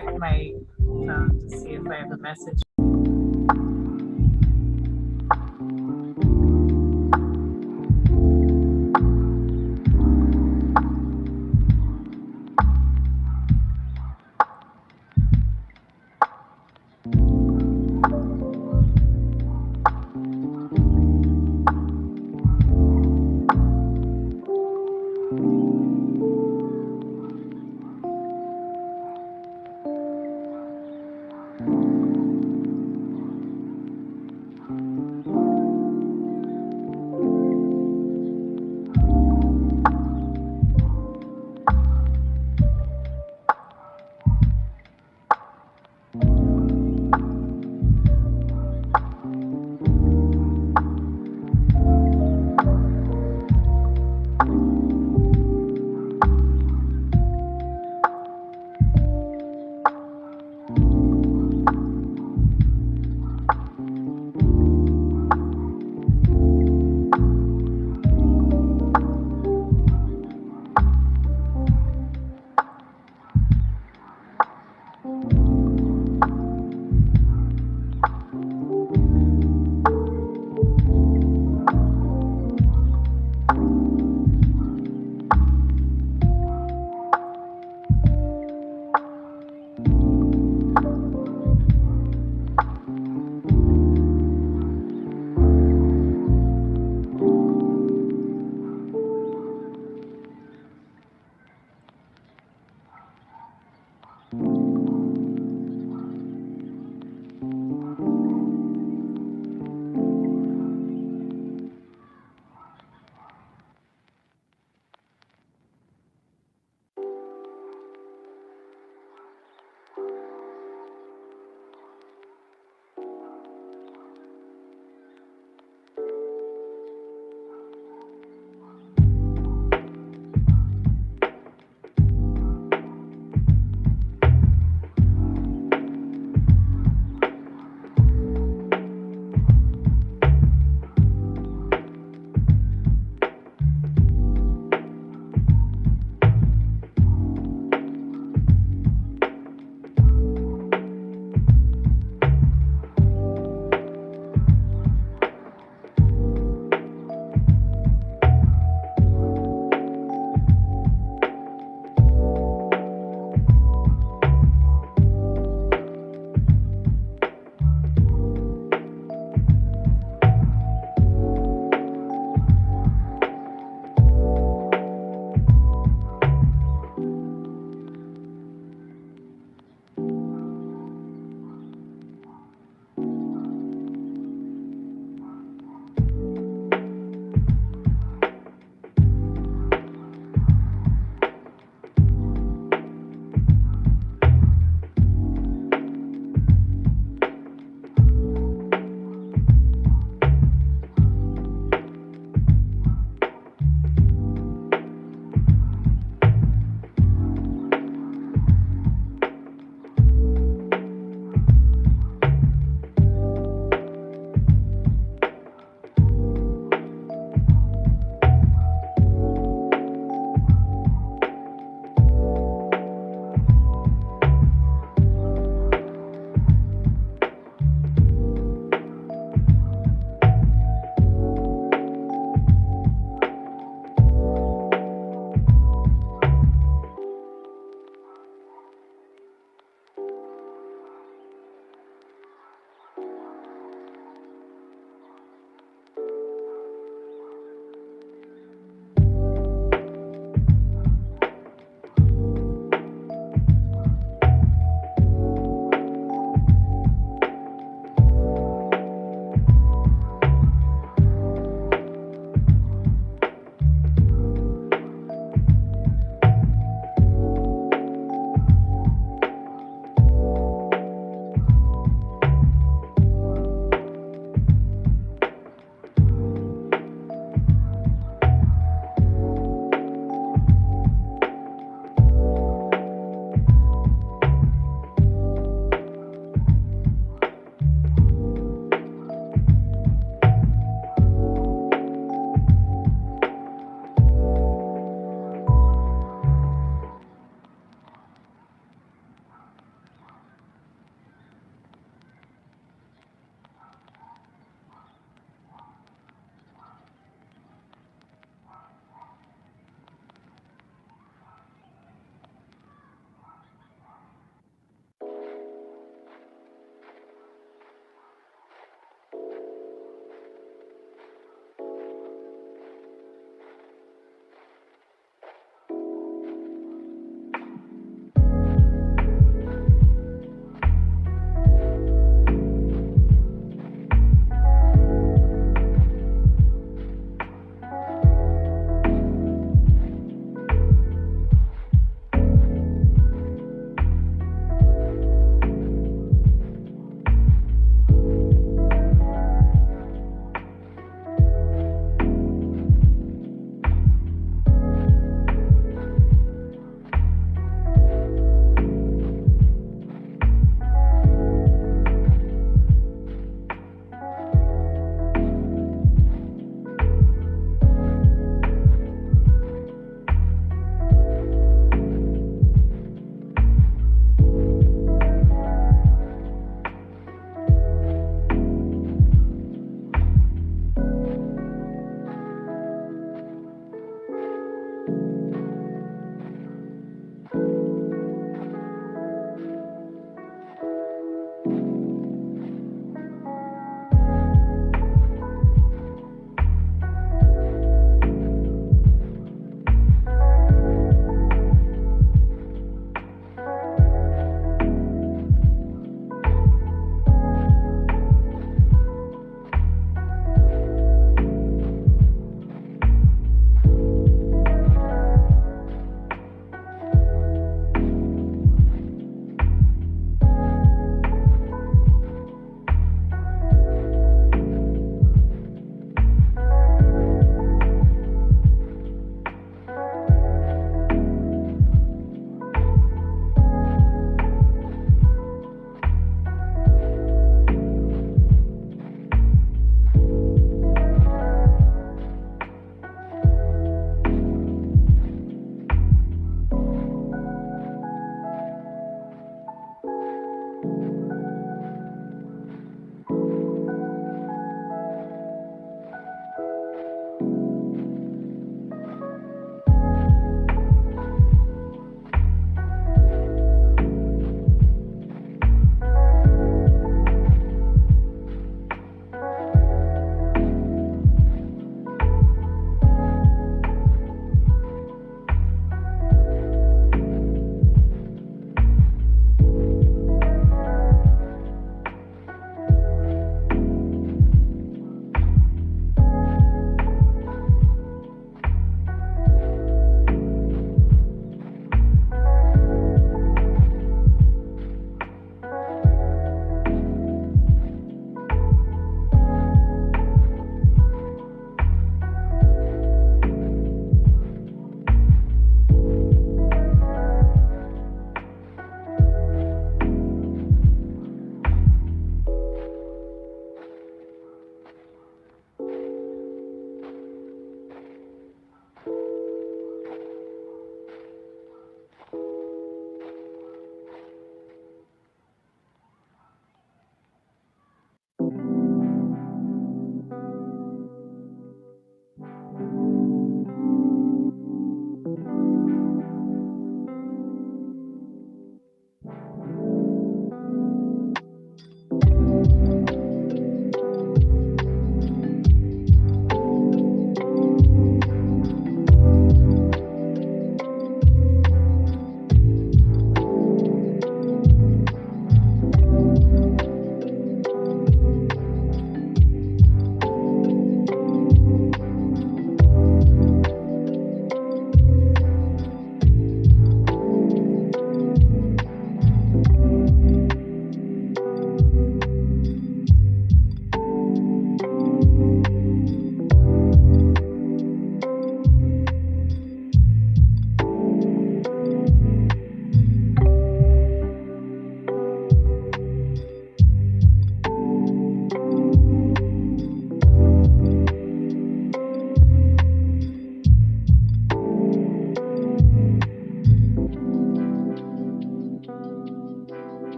my phone to see if I have a message.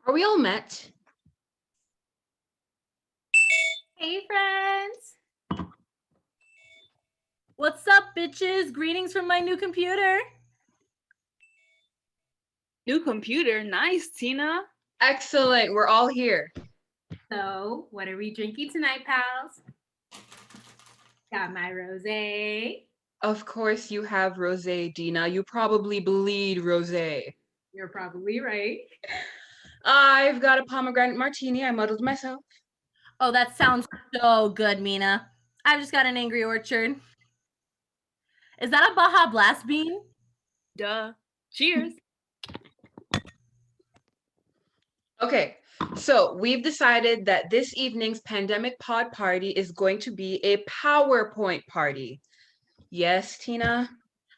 Are we all met? Hey, friends. What's up, bitches? Greetings from my new computer. New computer, nice, Tina. Excellent, we're all here. So, what are we drinking tonight, pals? Got my rosé. Of course you have rosé, Dina. You probably bleed rosé. You're probably right. I've got a pomegranate martini. I muddled myself. Oh, that sounds so good, Mina. I've just got an Angry Orchard. Is that a Baja Blast bean? Duh. Cheers. Okay, so we've decided that this evening's pandemic pod party is going to be a PowerPoint party. Yes, Tina?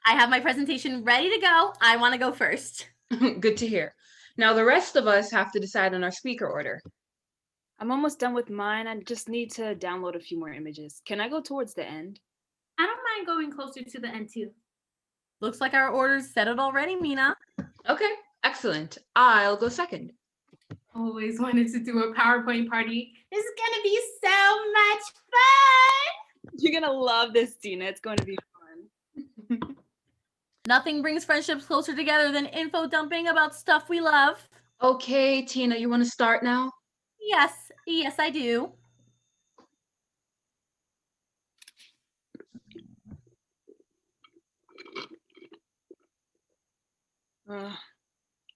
I have my presentation ready to go. I want to go first. Good to hear. Now the rest of us have to decide on our speaker order. I'm almost done with mine. I just need to download a few more images. Can I go towards the end? I don't mind going closer to the end too. Looks like our order's settled already, Mina. Okay, excellent. I'll go second. Always wanted to do a PowerPoint party. This is gonna be so much fun. You're gonna love this, Dina. It's going to be fun. Nothing brings friendships closer together than info dumping about stuff we love. Okay, Tina, you want to start now? Yes, I do.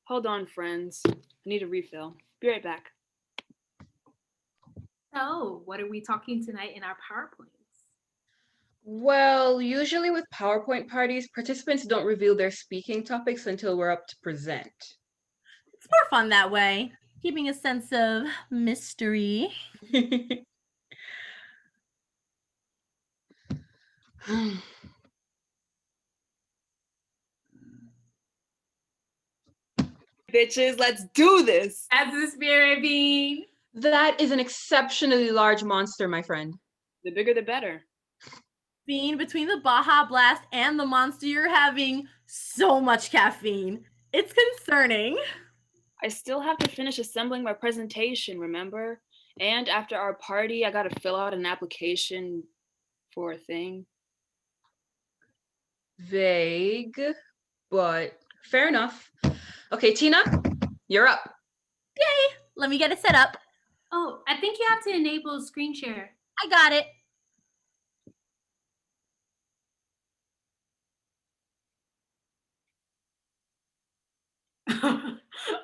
Hold on, friends. I need a refill. Be right back. So, what are we talking tonight in our PowerPoints? Well, usually with PowerPoint parties, participants don't reveal their speaking topics until we're up to present. It's more fun that way, keeping a sense of mystery. Bitches, let's do this. As the spirit being. That is an exceptionally large monster, my friend. The bigger, the better. Being between the Baja Blast and the monster, you're having so much caffeine. It's concerning. I still have to finish assembling my presentation, remember? And after our party, I gotta fill out an application for a thing. Vague, but fair enough. Okay, Tina, you're up. Yay! Let me get it set up. Oh, I think you have to enable screen share. I got it.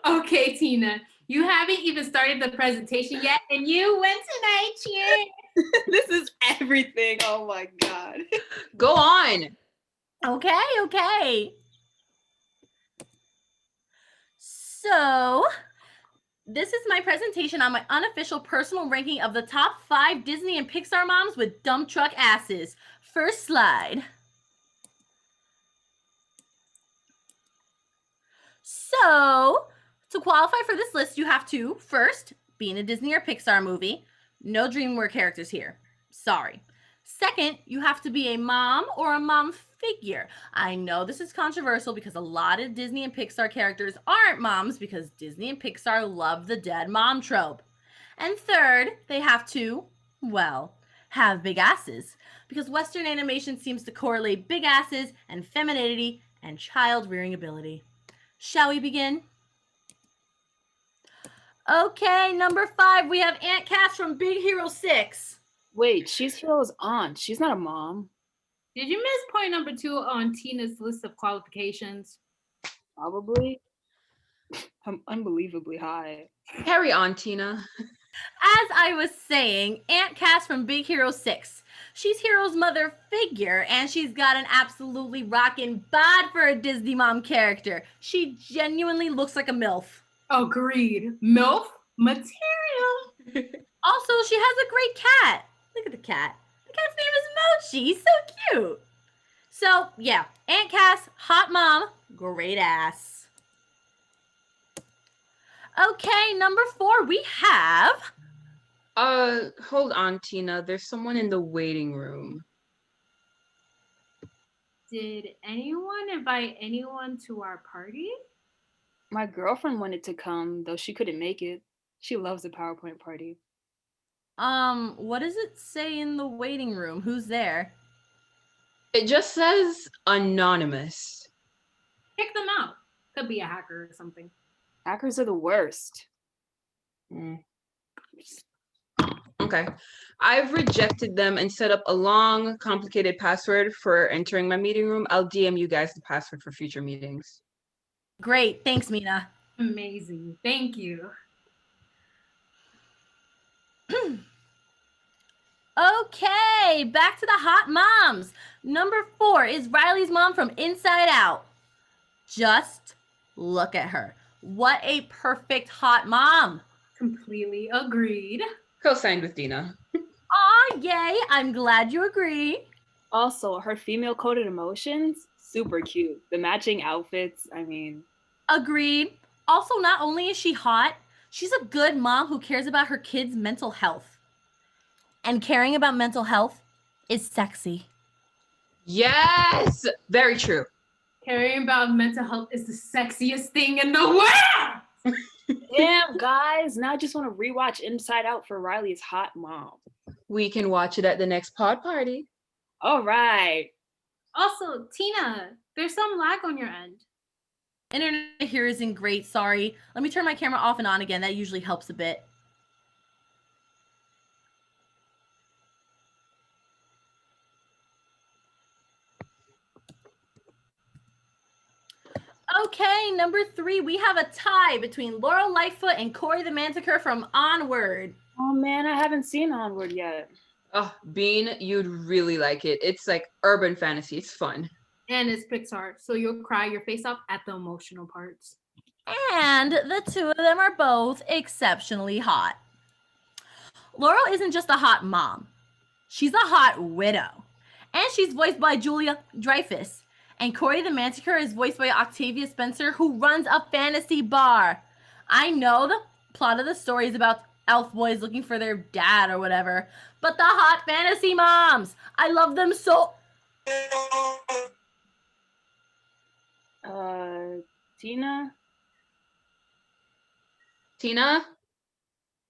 Okay, Tina, you haven't even started the presentation yet, and you went tonight, cheer. This is everything. Oh my God. Go on. Okay. So, this is my presentation on my unofficial personal ranking of the top 5 Disney and Pixar moms with dump truck asses. First slide. So, to qualify for this list, you have to, first, be in a Disney or Pixar movie. No DreamWorks characters here. Sorry. Second, you have to be a mom or a mom figure. I know this is controversial because a lot of Disney and Pixar characters aren't moms because Disney and Pixar love the dead mom trope. And third, they have to, well, have big asses because Western animation seems to correlate big asses and femininity and child rearing ability. Shall we begin? Okay, number 5, we have Aunt Cass from Big Hero 6. Wait, she's Hero's aunt. She's not a mom. Did you miss point number 2 on Tina's list of qualifications? Probably. I'm unbelievably high. Carry on, Tina. As I was saying, Aunt Cass from Big Hero 6. She's Hero's mother figure, and she's got an absolutely rockin' bod for a Disney mom character. She genuinely looks like a MILF. Agreed. MILF material. Also, she has a great cat. Look at the cat. The cat's name is Mochi. He's so cute. So, yeah, Aunt Cass, hot mom, great ass. Okay, number 4, we have... Hold on, Tina. There's someone in the waiting room. Did anyone invite anyone to our party? My girlfriend wanted to come, though she couldn't make it. She loves a PowerPoint party. What does it say in the waiting room? Who's there? It just says anonymous. Kick them out. Could be a hacker or something. Hackers are the worst. Okay. I've rejected them and set up a long, complicated password for entering my meeting room. I'll DM you guys the password for future meetings. Great. Thanks, Mina. Amazing. Thank you. Okay, back to the hot moms. Number 4 is Riley's mom from Inside Out. Just look at her. What a perfect hot mom. Completely agreed. Co-signed with Dina. Aw, yay. I'm glad you agree. Also, her female coded emotions, super cute. The matching outfits, I mean. Agreed. Also, not only is she hot, she's a good mom who cares about her kids' mental health. And caring about mental health is sexy. Yes! Very true. Caring about mental health is the sexiest thing in the world. Damn, guys. Now I just want to rewatch Inside Out for Riley's hot mom. We can watch it at the next pod party. All right. Also, Tina, there's some lag on your end. Internet here isn't great, sorry. Let me turn my camera off and on again. That usually helps a bit. Okay, number 3, we have a tie between Laurel Lightfoot and Corey the Manticore from Onward. Oh man, I haven't seen Onward yet. Oh, Bean, you'd really like it. It's like urban fantasy. It's fun. And it's Pixar, so you'll cry your face off at the emotional parts. And the 2 of them are both exceptionally hot. Laurel isn't just a hot mom. She's a hot widow. And she's voiced by Julia Dreyfus. And Corey the Manticore is voiced by Octavia Spencer, who runs a fantasy bar. I know the plot of the story is about elf boys looking for their dad or whatever, but the hot fantasy moms, I love them so. Tina? Tina?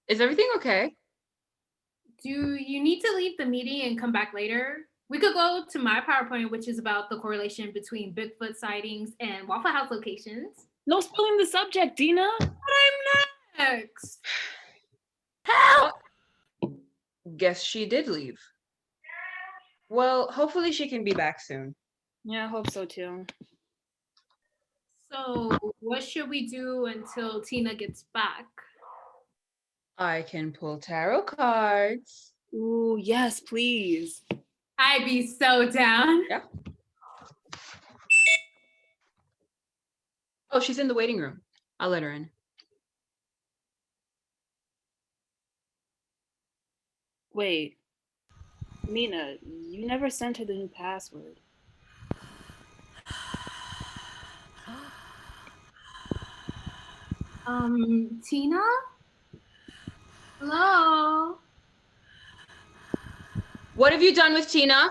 Is everything okay? Do you need to leave the meeting and come back later? We could go to my PowerPoint, which is about the correlation between Bigfoot sightings and Waffle House locations. No spilling the subject, Dina. But I'm next. Help! Guess she did leave. Well, hopefully she can be back soon. Yeah, I hope so too. So what should we do until Tina gets back? I can pull tarot cards. Ooh, yes, please. I'd be so down. Yeah. Oh, she's in the waiting room. I'll let her in. Wait, Mina, you never sent her the new password. Tina? Hello? What have you done with Tina?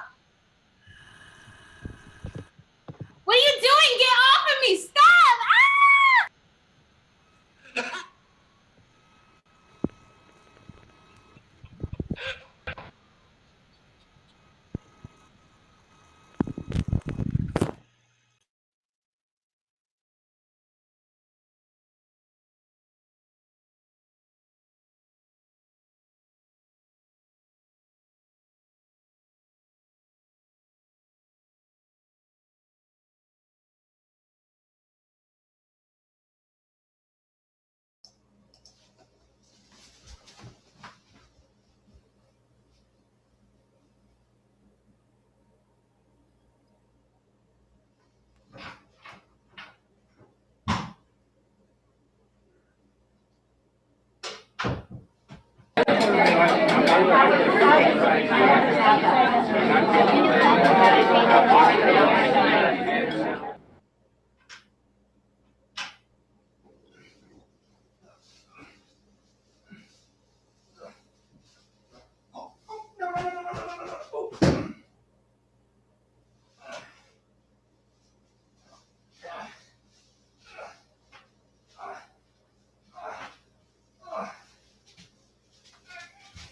What are you doing? Get off of me! Stop!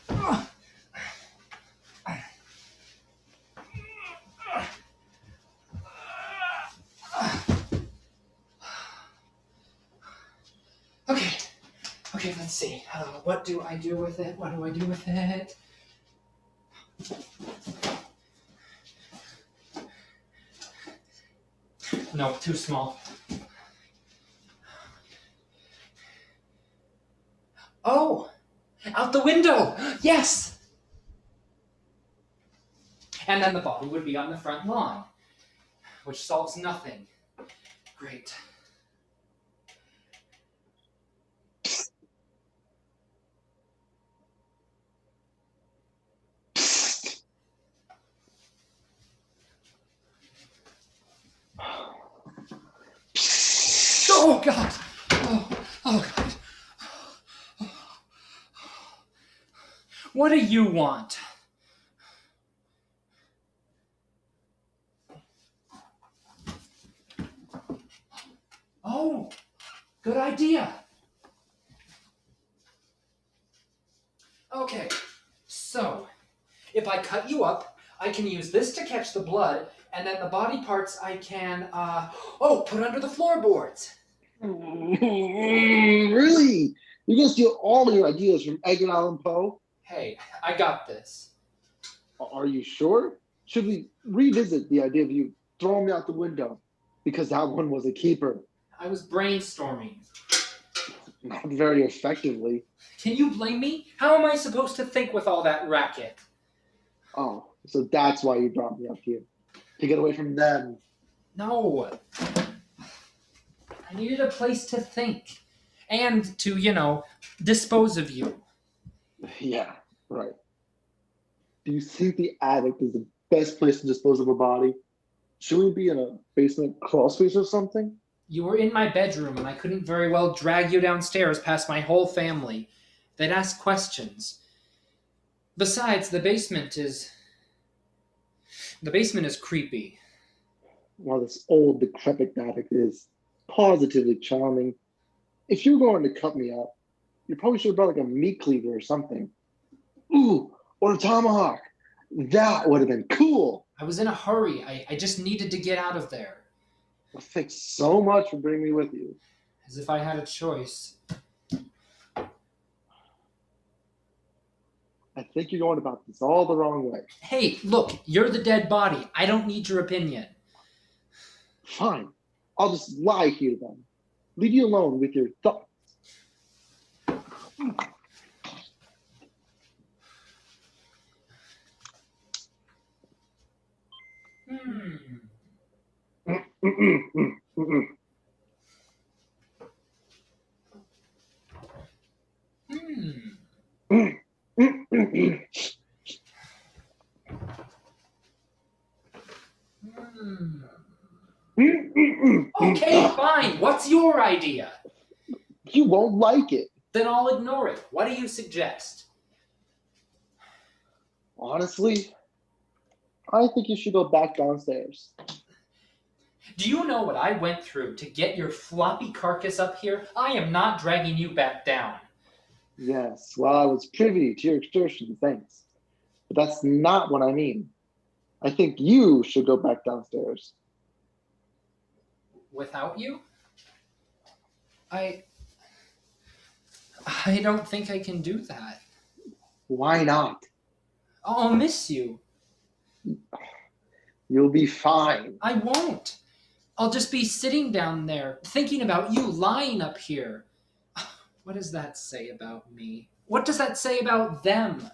Ah! Okay, let's see. What do I do with it? What do I do with it? No, too small. Oh! Out the window! Yes! And then the body would be on the front lawn, which solves nothing. Great. Oh, God! Oh, God. What do you want? Oh, good idea. Okay, so if I cut you up, I can use this to catch the blood, and then the body parts I can, put under the floorboards. Really? You can steal all your ideas from Edgar Allan Poe? Hey, I got this. Are you sure? Should we revisit the idea of you throwing me out the window? Because that one was a keeper. I was brainstorming. Not very effectively. Can you blame me? How am I supposed to think with all that racket? Oh, so that's why you brought me up here. To get away from them. No. I needed a place to think. And to, dispose of you. Yeah, right. Do you think the attic is the best place to dispose of a body? Should we be in a basement crawl space or something? You were in my bedroom, and I couldn't very well drag you downstairs past my whole family. They'd ask questions. Besides, the basement is creepy. While this old, decrepit attic is positively charming, if you're going to cut me up, you probably should have brought like a meat cleaver or something. Ooh, or a tomahawk. That would have been cool. I was in a hurry. I just needed to get out of there. Well, thanks so much for bringing me with you. As if I had a choice. I think you're going about this all the wrong way. Hey, look, you're the dead body. I don't need your opinion. Fine. I'll just lie here then. Leave you alone with your thoughts. Okay, fine. What's your idea? You won't like it. Then I'll ignore it. What do you suggest? Honestly, I think you should go back downstairs. Do you know what I went through to get your floppy carcass up here? I am not dragging you back down. Yes, well, I was privy to your extortion, thanks. But that's not what I mean. I think you should go back downstairs. Without you? I don't think I can do that. Why not? I'll miss you. You'll be fine. I won't. I'll just be sitting down there, thinking about you lying up here. What does that say about me? What does that say about them?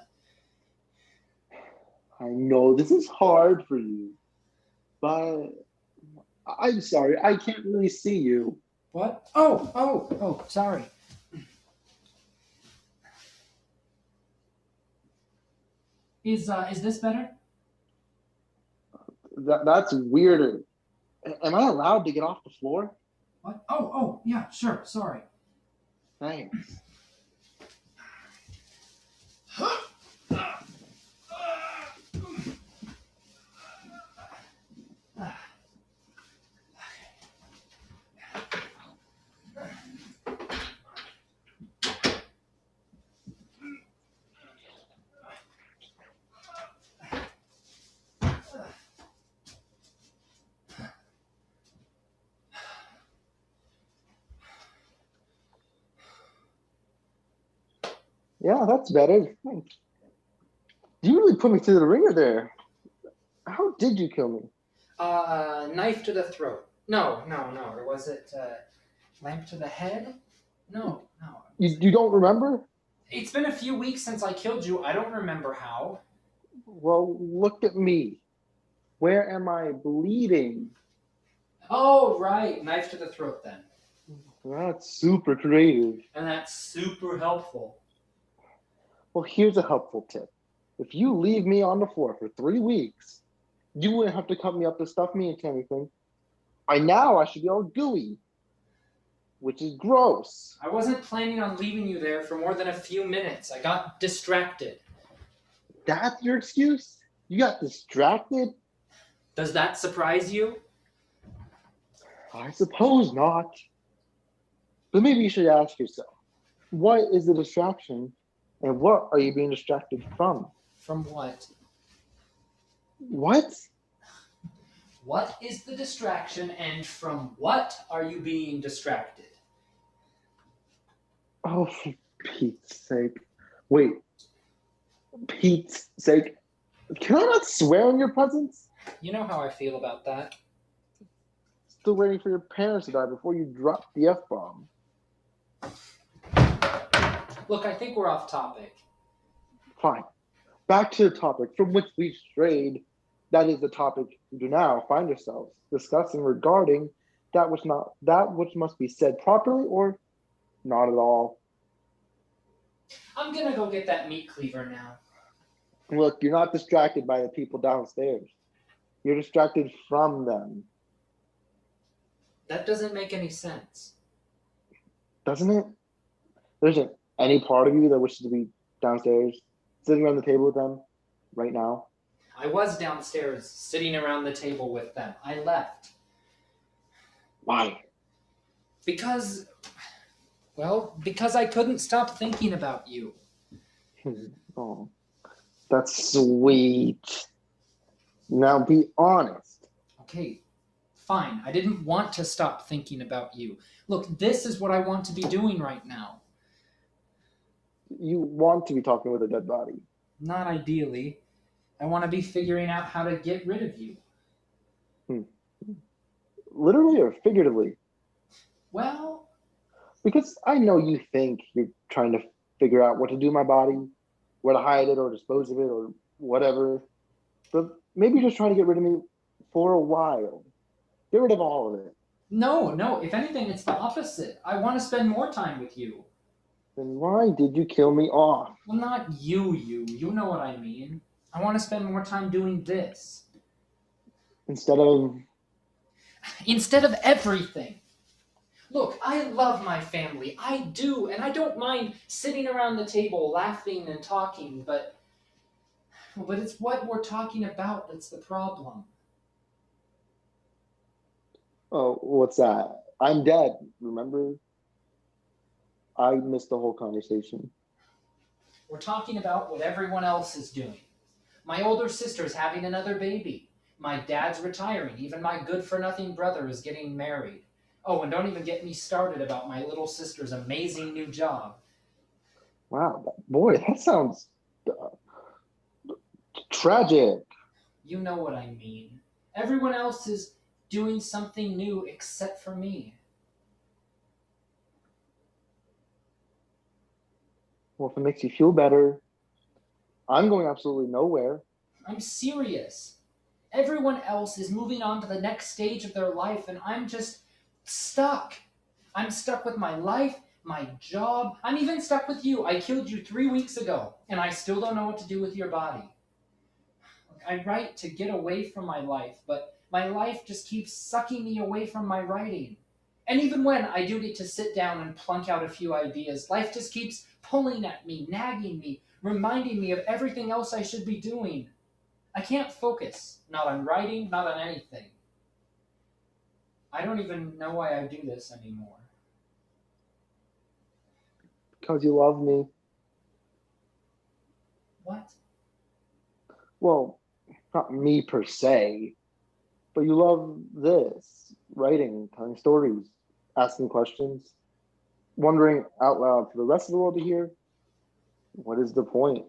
I know this is hard for you, but I'm sorry, I can't really see you. What? Oh, sorry. Is this better? That's weirder. Am I allowed to get off the floor? What? Oh, yeah, sure, sorry. Thanks. Yeah, that's better. Thanks. You really put me through the ringer there. How did you kill me? Knife to the throat. No. Or was it lamp to the head? No. You don't remember? It's been a few weeks since I killed you. I don't remember how. Well, look at me. Where am I bleeding? Oh, right. Knife to the throat then. That's super creative. And that's super helpful. Well, here's a helpful tip. If you leave me on the floor for 3 weeks, you wouldn't have to cut me up to stuff me into anything. By now, I should be all gooey, which is gross. I wasn't planning on leaving you there for more than a few minutes. I got distracted. That's your excuse? You got distracted? Does that surprise you? I suppose not. But maybe you should ask yourself, what is the distraction and what are you being distracted from? From what? What? What is the distraction and from what are you being distracted? Oh, for Pete's sake. Wait. Pete's sake. Can I not swear in your presence? You know how I feel about that. Still waiting for your parents to die before you drop the F-bomb. Look, I think we're off topic. Fine. Back to the topic from which we strayed. That is the topic we do now find ourselves discussing regarding that which must be said properly or not at all. I'm gonna go get that meat cleaver now. Look, you're not distracted by the people downstairs. You're distracted from them. That doesn't make any sense. Doesn't it? There isn't any part of you that wishes to be downstairs, sitting around the table with them right now. I was downstairs, sitting around the table with them. I left. Why? Because I couldn't stop thinking about you. Oh, that's sweet. Now be honest. Okay, fine. I didn't want to stop thinking about you. Look, this is what I want to be doing right now. You want to be talking with a dead body. Not ideally. I want to be figuring out how to get rid of you. Literally or figuratively? Well, Because I know you think you're trying to figure out what to do with my body, where to hide it or dispose of it or whatever. But maybe you're just trying to get rid of me for a while. Get rid of all of it. no. If anything, it's the opposite. I want to spend more time with you. Then why did you kill me off? Well, not you. You know what I mean. I want to spend more time doing this. Instead of, Instead of everything. Look, I love my family. I do, and I don't mind sitting around the table laughing and talking, but it's what we're talking about that's the problem. oh, what's that? I'm dead, remember? I missed the whole conversation. We're talking about what everyone else is doing. My older sister's having another baby. My dad's retiring. Even my good-for-nothing brother is getting married. Oh, and don't even get me started about my little sister's amazing new job. Wow, boy, that sounds tragic. You know what I mean. Everyone else is doing something new except for me. Well, if it makes you feel better, I'm going absolutely nowhere. I'm serious. Everyone else is moving on to the next stage of their life, and I'm just stuck. I'm stuck with my life, my job. I'm even stuck with you. I killed you 3 weeks ago, and I still don't know what to do with your body. I write to get away from my life, but my life just keeps sucking me away from my writing. And even when I do get to sit down and plunk out a few ideas, life just keeps pulling at me, nagging me, reminding me of everything else I should be doing. I can't focus, not on writing, not on anything. I don't even know why I do this anymore. Because you love me. What? Well, not me per se, but you love this writing, telling stories, asking questions, wondering out loud for the rest of the world to hear. What is the point?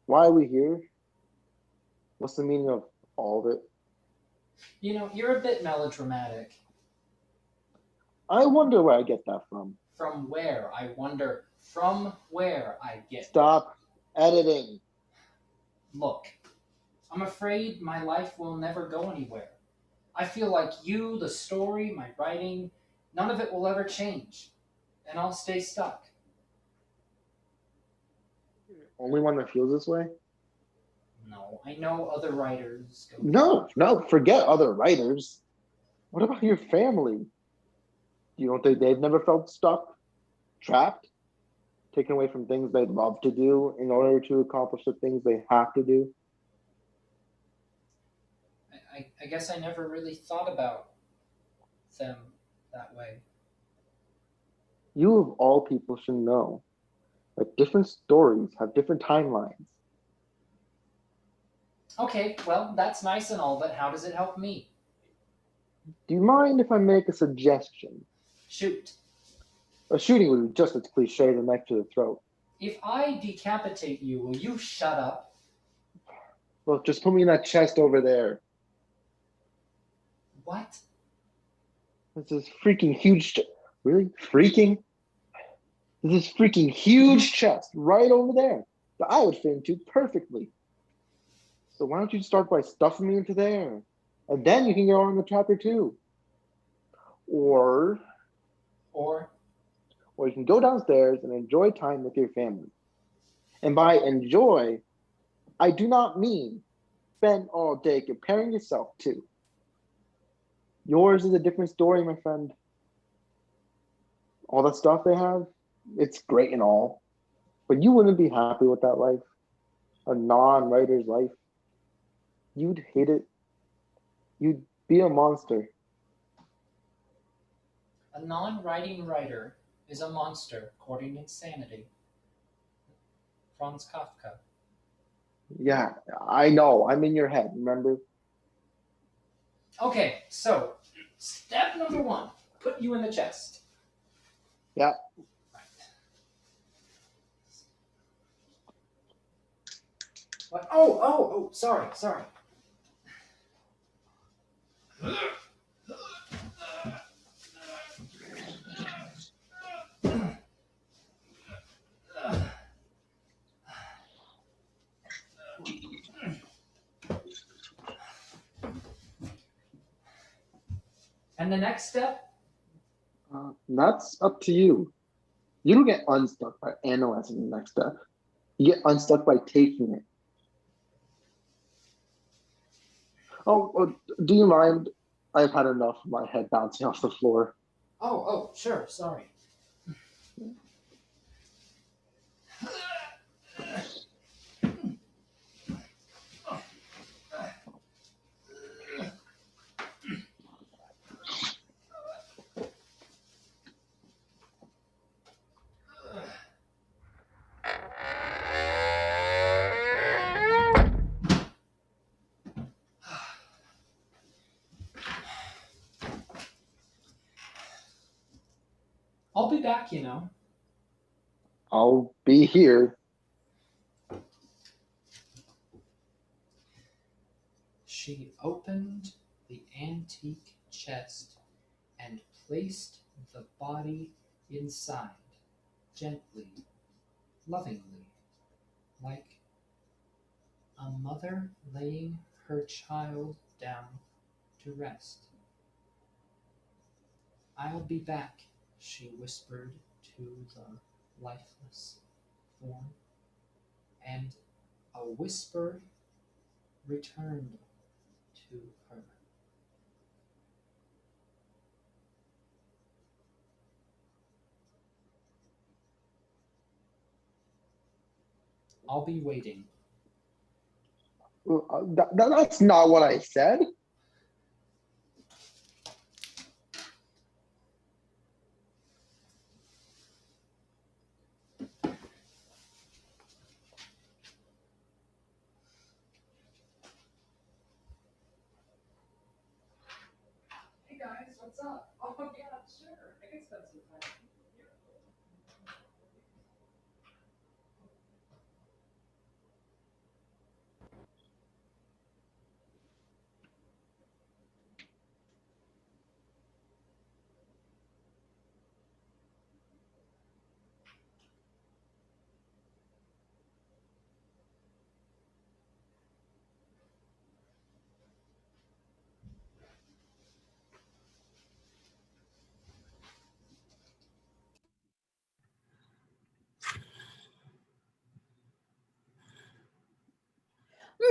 Why are we here? What's the meaning of all of it? You know, you're a bit melodramatic. I wonder where I get that from. From where? I wonder from where I get. Stop editing. Look, I'm afraid my life will never go anywhere. I feel like you, the story, my writing, none of it will ever change. And I'll stay stuck. Only one that feels this way? No, I know other writers go. No, forget other writers. What about your family? You don't think they've never felt stuck, trapped, taken away from things they'd love to do in order to accomplish the things they have to do? I guess I never really thought about them that way. You of all people should know that different stories have different timelines. Okay, well, that's nice and all, but how does it help me? Do you mind if I make a suggestion? Shoot. A shooting would be just as cliche as a knife to the throat. If I decapitate you, will you shut up? Look, just put me in that chest over there. What? This is freaking huge. Really? Freaking? This is freaking huge chest right over there that I would fit into perfectly. So why don't you start by stuffing me into there? And then you can go on the chapter 2. Or you can go downstairs and enjoy time with your family. And by enjoy, I do not mean spend all day comparing yourself to. Yours is a different story, my friend. All the stuff they have, it's great and all. But you wouldn't be happy with that life. A non-writer's life. You'd hate it. You'd be a monster. A non-writing writer is a monster, according to Insanity. Franz Kafka. Yeah, I know. I'm in your head, remember? Okay, so step number 1, put you in the chest. Yeah. Right. What? Oh, sorry. And the next step? That's up to you. You don't get unstuck by analyzing the next step. You get unstuck by taking it. Oh, do you mind? I've had enough of my head bouncing off the floor. Oh, sure, sorry. I'll be back, you know. I'll be here. She opened the antique chest and placed the body inside, gently, lovingly, like a mother laying her child down to rest. "I'll be back," she whispered to the lifeless form, and a whisper returned to her. "I'll be waiting." That's not what I said. Hey guys, what's up? Oh yeah, sure. I can spend some time.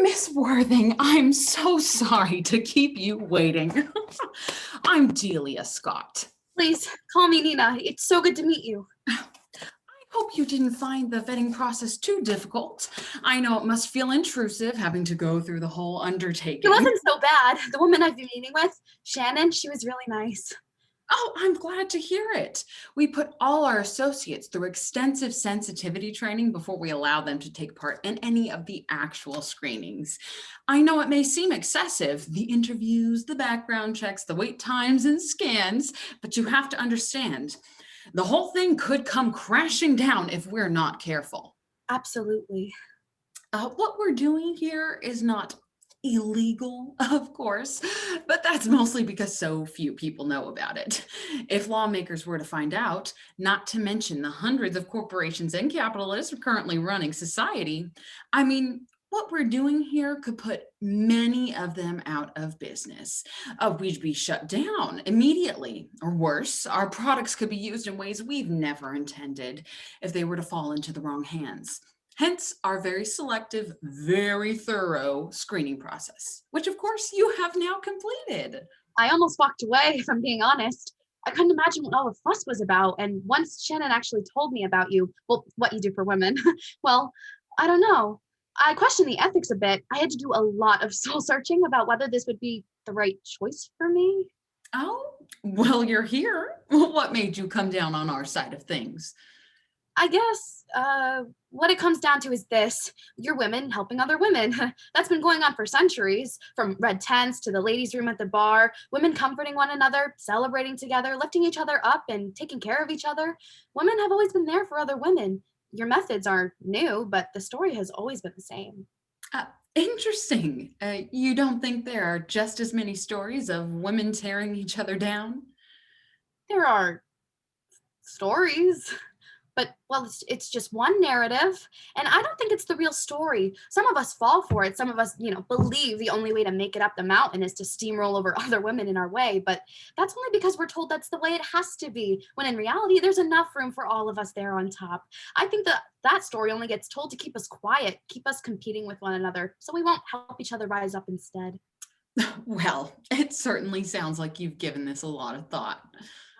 Miss Worthing, I'm so sorry to keep you waiting. I'm Delia Scott. Please, call me Nina. It's so good to meet you. I hope you didn't find the vetting process too difficult. I know it must feel intrusive having to go through the whole undertaking. It wasn't so bad. The woman I've been meeting with, Shannon, she was really nice. Oh, I'm glad to hear it. We put all our associates through extensive sensitivity training before we allow them to take part in any of the actual screenings. I know it may seem excessive, the interviews, the background checks, the wait times and scans, but you have to understand, the whole thing could come crashing down if we're not careful. Absolutely. What we're doing here is not illegal, of course, but that's mostly because so few people know about it. If lawmakers were to find out, not to mention the hundreds of corporations and capitalists currently running society, I mean, what we're doing here could put many of them out of business. We'd be shut down immediately, or worse, our products could be used in ways we've never intended if they were to fall into the wrong hands. Hence our very selective, very thorough screening process, which of course you have now completed. I almost walked away, if I'm being honest. I couldn't imagine what all the fuss was about. And once Shannon actually told me about you, well, what you do for women, well, I don't know. I questioned the ethics a bit. I had to do a lot of soul searching about whether this would be the right choice for me. Oh, well, you're here. What made you come down on our side of things? I guess what it comes down to is this. You're women helping other women. That's been going on for centuries, from red tents to the ladies' room at the bar, women comforting one another, celebrating together, lifting each other up and taking care of each other. Women have always been there for other women. Your methods aren't new, but the story has always been the same. Interesting. You don't think there are just as many stories of women tearing each other down? There are stories. But, well, it's just one narrative, and I don't think it's the real story. Some of us fall for it. Some of us, believe the only way to make it up the mountain is to steamroll over other women in our way. But that's only because we're told that's the way it has to be, when in reality, there's enough room for all of us there on top. I think that story only gets told to keep us quiet, keep us competing with one another, so we won't help each other rise up instead. Well, it certainly sounds like you've given this a lot of thought.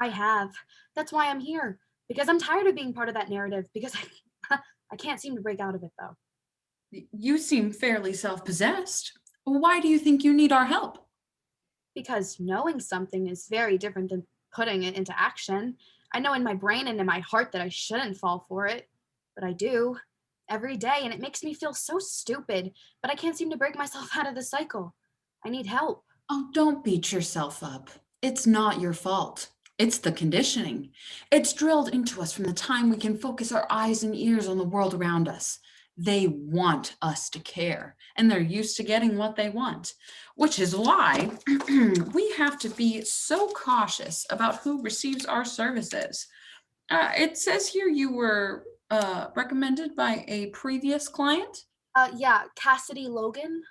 I have. That's why I'm here. Because I'm tired of being part of that narrative, because I can't seem to break out of it, though. You seem fairly self-possessed. Why do you think you need our help? Because knowing something is very different than putting it into action. I know in my brain and in my heart that I shouldn't fall for it, but I do every day, and it makes me feel so stupid, but I can't seem to break myself out of the cycle. I need help. Oh, don't beat yourself up. It's not your fault. It's the conditioning. It's drilled into us from the time we can focus our eyes and ears on the world around us. They want us to care, and they're used to getting what they want, which is why we have to be so cautious about who receives our services. It says here you were recommended by a previous client? Yeah, Cassidy Logan.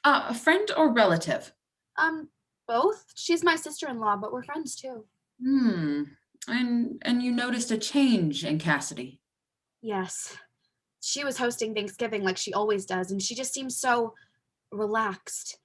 A friend or relative? Both. She's my sister-in-law, but we're friends too. And you noticed a change in Cassidy? Yes. She was hosting Thanksgiving like she always does, and she just seems so relaxed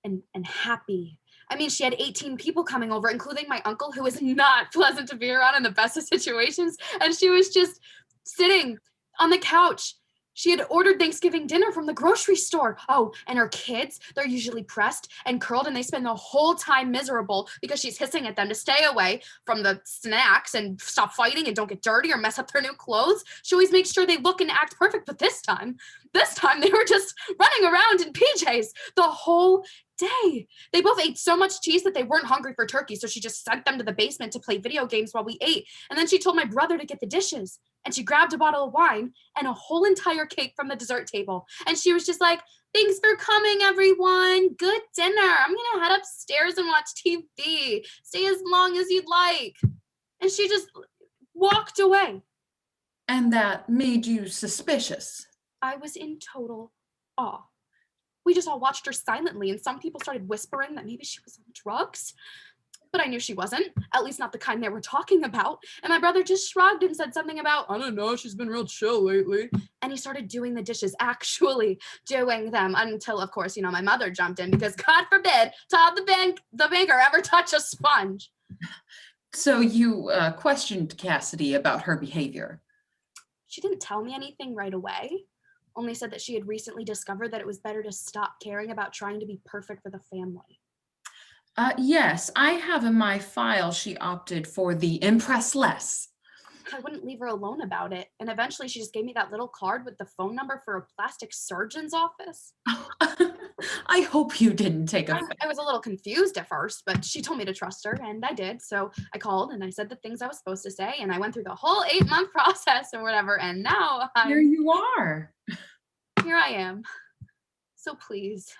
and happy. I mean, she had 18 people coming over, including my uncle, who is not pleasant to be around in the best of situations, and she was just sitting on the couch. She had ordered Thanksgiving dinner from the grocery store. Oh, and her kids, they're usually pressed and curled, and they spend the whole time miserable because she's hissing at them to stay away from the snacks and stop fighting and don't get dirty or mess up their new clothes. She always makes sure they look and act perfect, but this time they were just running around in PJs the whole day. They both ate so much cheese that they weren't hungry for turkey, so she just sent them to the basement to play video games while we ate. And then she told my brother to get the dishes, and she grabbed a bottle of wine and a whole entire cake from the dessert table. And she was just like, "Thanks for coming, everyone. Good dinner. I'm gonna head upstairs and watch TV. Stay as long as you'd like." And she just walked away. And that made you suspicious? I was in total awe. We just all watched her silently, and some people started whispering that maybe she was on drugs. But I knew she wasn't, at least not the kind they were talking about. And my brother just shrugged and said something about, "I don't know, she's been real chill lately." And he started doing the dishes, actually doing them, until, of course, my mother jumped in, because God forbid Todd the banker ever touch a sponge. So you questioned Cassidy about her behavior? She didn't tell me anything right away. Only said that she had recently discovered that it was better to stop caring about trying to be perfect for the family. Yes, I have in my file she opted for the impress less. I wouldn't leave her alone about it, and eventually she just gave me that little card with the phone number for a plastic surgeon's office. I hope you didn't take offense. I was a little confused at first, but she told me to trust her, and I did. So I called and I said the things I was supposed to say, and I went through the whole 8-month process or whatever, and now Here you are. Here I am. So please,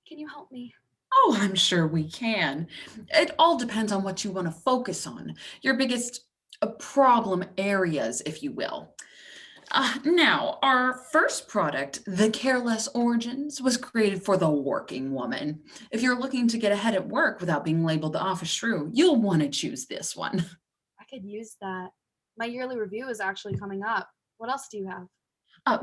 can you help me? Oh, I'm sure we can. It all depends on what you want to focus on, your biggest problem areas, if you will. Now, our first product, the Careless Origins, was created for the working woman. If you're looking to get ahead at work without being labeled the office shrew, you'll want to choose this one. I could use that. My yearly review is actually coming up. What else do you have?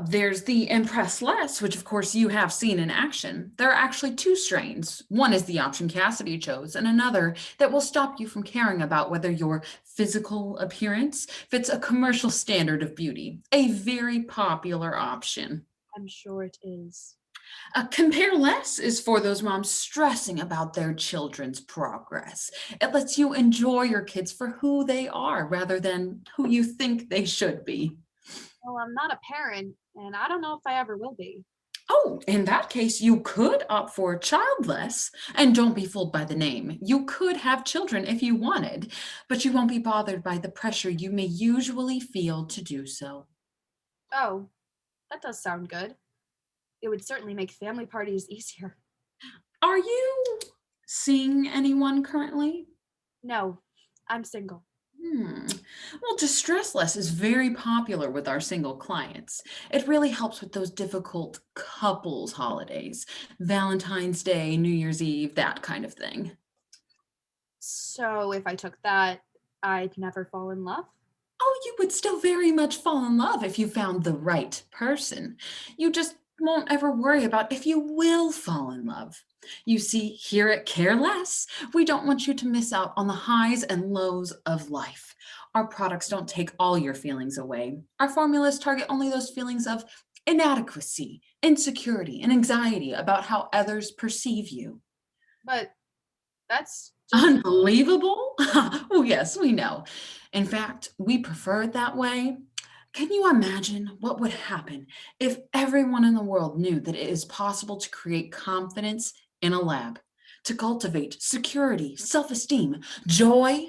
There's the Impress Less, which of course you have seen in action. There are actually 2 strains. One is the option Cassidy chose, and another that will stop you from caring about whether your physical appearance fits a commercial standard of beauty. A very popular option. I'm sure it is. Compare Less is for those moms stressing about their children's progress. It lets you enjoy your kids for who they are rather than who you think they should be. Well, I'm not a parent, and I don't know if I ever will be. Oh, in that case, you could opt for childless, and don't be fooled by the name. You could have children if you wanted, but you won't be bothered by the pressure you may usually feel to do so. Oh, that does sound good. It would certainly make family parties easier. Are you seeing anyone currently? No, I'm single. Well, Distress Less is very popular with our single clients. It really helps with those difficult couples holidays, Valentine's Day, New Year's Eve, that kind of thing. So if I took that, I'd never fall in love? Oh, you would still very much fall in love if you found the right person. You just won't ever worry about if you will fall in love. You see, here at Care Less, we don't want you to miss out on the highs and lows of life. Our products don't take all your feelings away. Our formulas target only those feelings of inadequacy, insecurity, and anxiety about how others perceive you. But that's just... Unbelievable? Oh, yes, we know. In fact, we prefer it that way. Can you imagine what would happen if everyone in the world knew that it is possible to create confidence in a lab, to cultivate security, self-esteem, joy?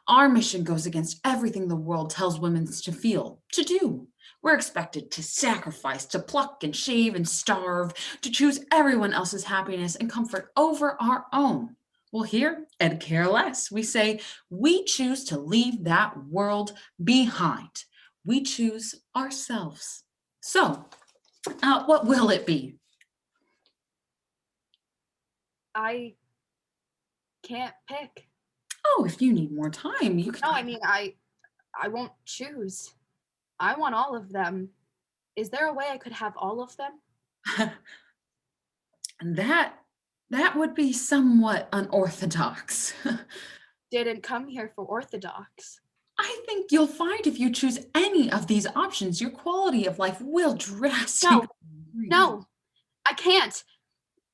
Our mission goes against everything the world tells women to feel, to do. We're expected to sacrifice, to pluck and shave and starve, to choose everyone else's happiness and comfort over our own. Well, here at Care Less, we say we choose to leave that world behind. We choose ourselves. So, what will it be? I can't pick. Oh, if you need more time, you can. No, I mean, I won't choose. I want all of them. Is there a way I could have all of them? That would be somewhat unorthodox. Didn't come here for orthodox. I think you'll find if you choose any of these options, your quality of life will drastically. No, I can't.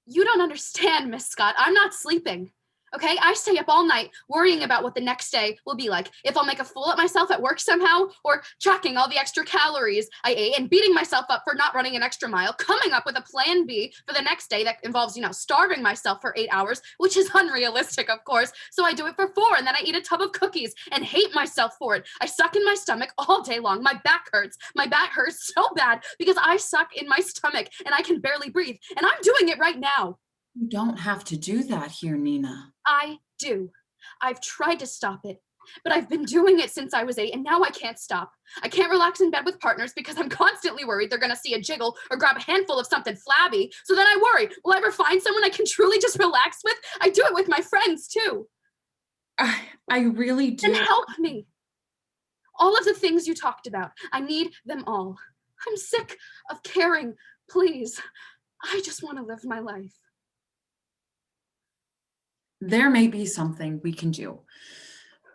You don't understand, Miss Scott. I'm not sleeping. Okay, I stay up all night worrying about what the next day will be like. If I'll make a fool of myself at work somehow, or tracking all the extra calories I ate and beating myself up for not running an extra mile, coming up with a plan B for the next day that involves, starving myself for 8 hours, which is unrealistic, of course. So I do it for 4, and then I eat a tub of cookies and hate myself for it. I suck in my stomach all day long. My back hurts. My back hurts so bad because I suck in my stomach and I can barely breathe. And I'm doing it right now. You don't have to do that here, Nina. I do. I've tried to stop it, but I've been doing it since I was 8, and now I can't stop. I can't relax in bed with partners because I'm constantly worried they're going to see a jiggle or grab a handful of something flabby. So then I worry, will I ever find someone I can truly just relax with? I do it with my friends, too. I really do. Then help me. All of the things you talked about, I need them all. I'm sick of caring. Please, I just want to live my life. There may be something we can do,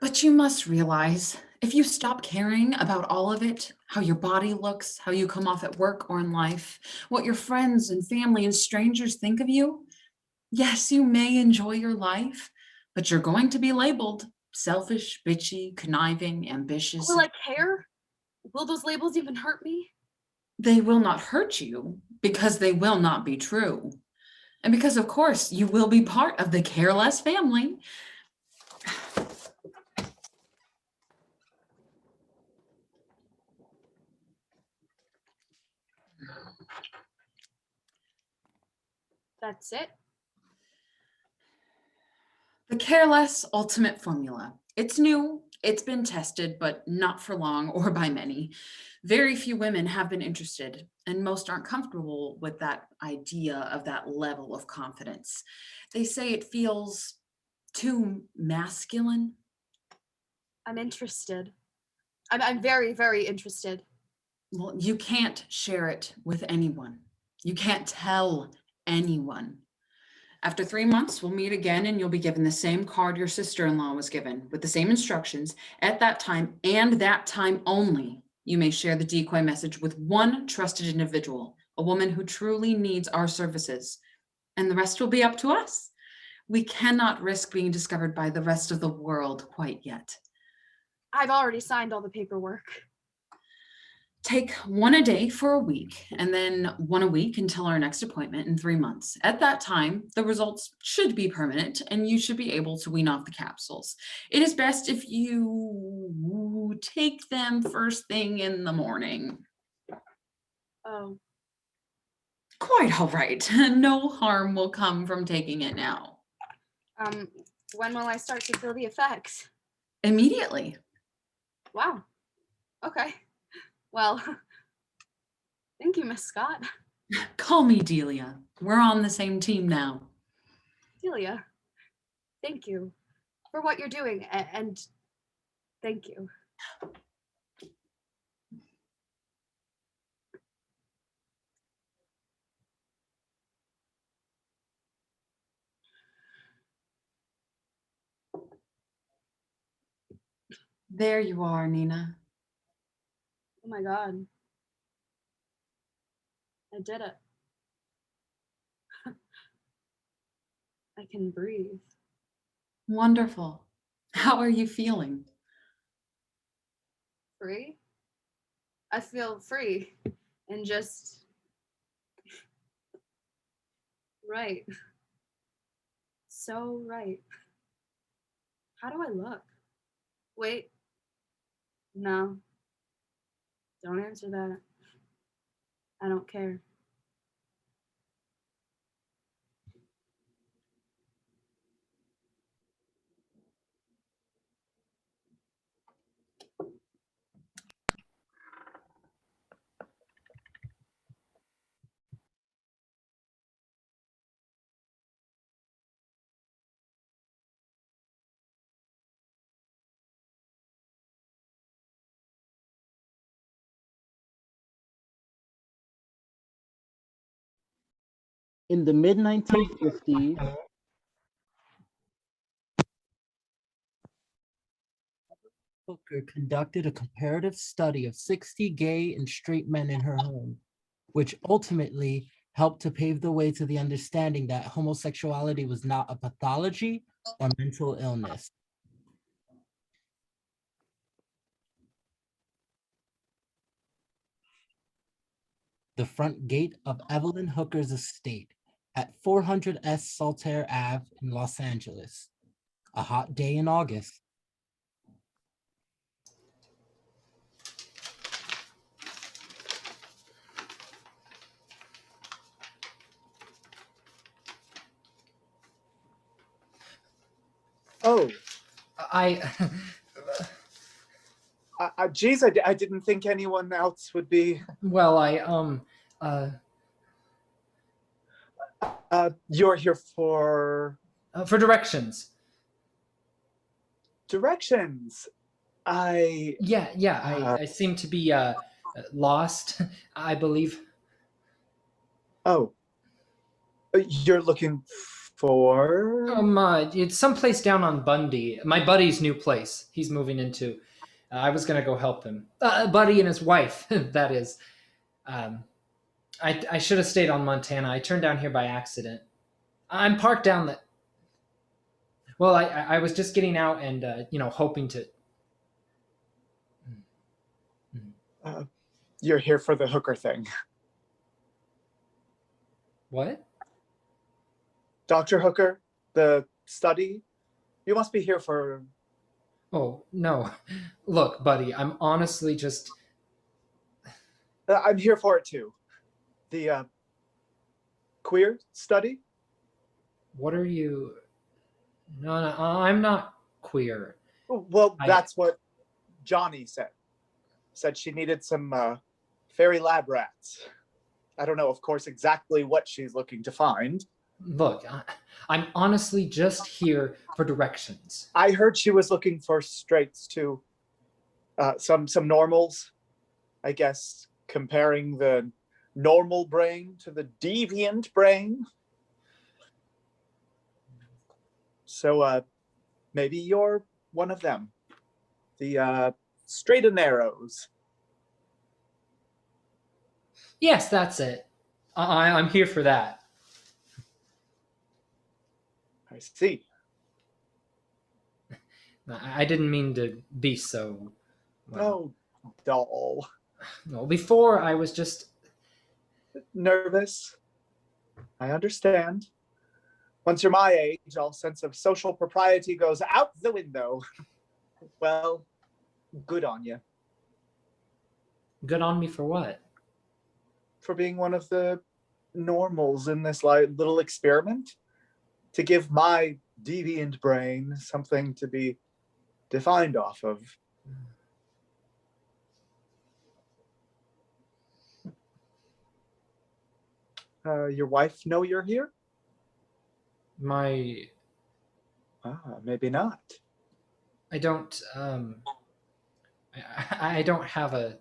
but you must realize if you stop caring about all of it, how your body looks, how you come off at work or in life, what your friends and family and strangers think of you, yes, you may enjoy your life, but you're going to be labeled selfish, bitchy, conniving, ambitious. Will I care? Will those labels even hurt me? They will not hurt you because they will not be true. And because, of course, you will be part of the Care Less family. That's it? The Care Less Ultimate Formula. It's new, it's been tested, but not for long or by many. Very few women have been interested, and most aren't comfortable with that idea of that level of confidence. They say it feels too masculine. I'm interested. I'm very, very interested. Well, you can't share it with anyone. You can't tell anyone. After 3 months, we'll meet again and you'll be given the same card your sister-in-law was given with the same instructions. At that time and that time only, you may share the decoy message with one trusted individual, a woman who truly needs our services, and the rest will be up to us. We cannot risk being discovered by the rest of the world quite yet. I've already signed all the paperwork. Take one a day for a week, and then one a week until our next appointment in 3 months. At that time, the results should be permanent, and you should be able to wean off the capsules. It is best if you take them first thing in the morning. Oh. Quite all right. No harm will come from taking it now. When will I start to feel the effects? Immediately. Wow. Okay. Well, thank you, Miss Scott. Call me Delia. We're on the same team now. Delia, thank you for what you're doing, and thank you. There you are, Nina. Oh my God. I did it. I can breathe. Wonderful. How are you feeling? Free? I feel free and just right. So right. How do I look? Wait. No. Don't answer that. I don't care. In the mid 1950s, Hooker conducted a comparative study of 60 gay and straight men in her home, which ultimately helped to pave the way to the understanding that homosexuality was not a pathology or mental illness. The front gate of Evelyn Hooker's estate at 400 S Saltaire Ave in Los Angeles. A hot day in August. Oh, geez, I didn't think anyone else would be. Well, You're here for directions. directions. Yeah, I seem to be lost, I believe. Oh, you're looking for? It's someplace down on Bundy. My buddy's new place. He's moving into. I was gonna go help him. Buddy and his wife, that is. I should have stayed on Montana. I turned down here by accident. I'm parked down the. Well, I was just getting out and hoping to. You're here for the Hooker thing. What? Dr. Hooker, the study? You must be here for... Oh, no. Look, buddy, I'm honestly just... I'm here for it too. The queer study? What are you... No, I'm not queer. Well, that's what Johnny said. Said she needed some fairy lab rats. I don't know, of course, exactly what she's looking to find. Look, I'm honestly just here for directions. I heard she was looking for straights too. Some normals, I guess, comparing the normal brain to the deviant brain. So maybe you're one of them. The straight and narrows. Yes, that's it. I'm here for that. I see. I didn't mean to be so... Well, oh, dull. Well, before I was just... nervous. I understand. Once you're my age, all sense of social propriety goes out the window. Well, good on you. Good on me for what? For being one of the normals in this little experiment. To give my deviant brain something to be defined off of. Your wife know you're here? My, Maybe not. I don't, I don't have a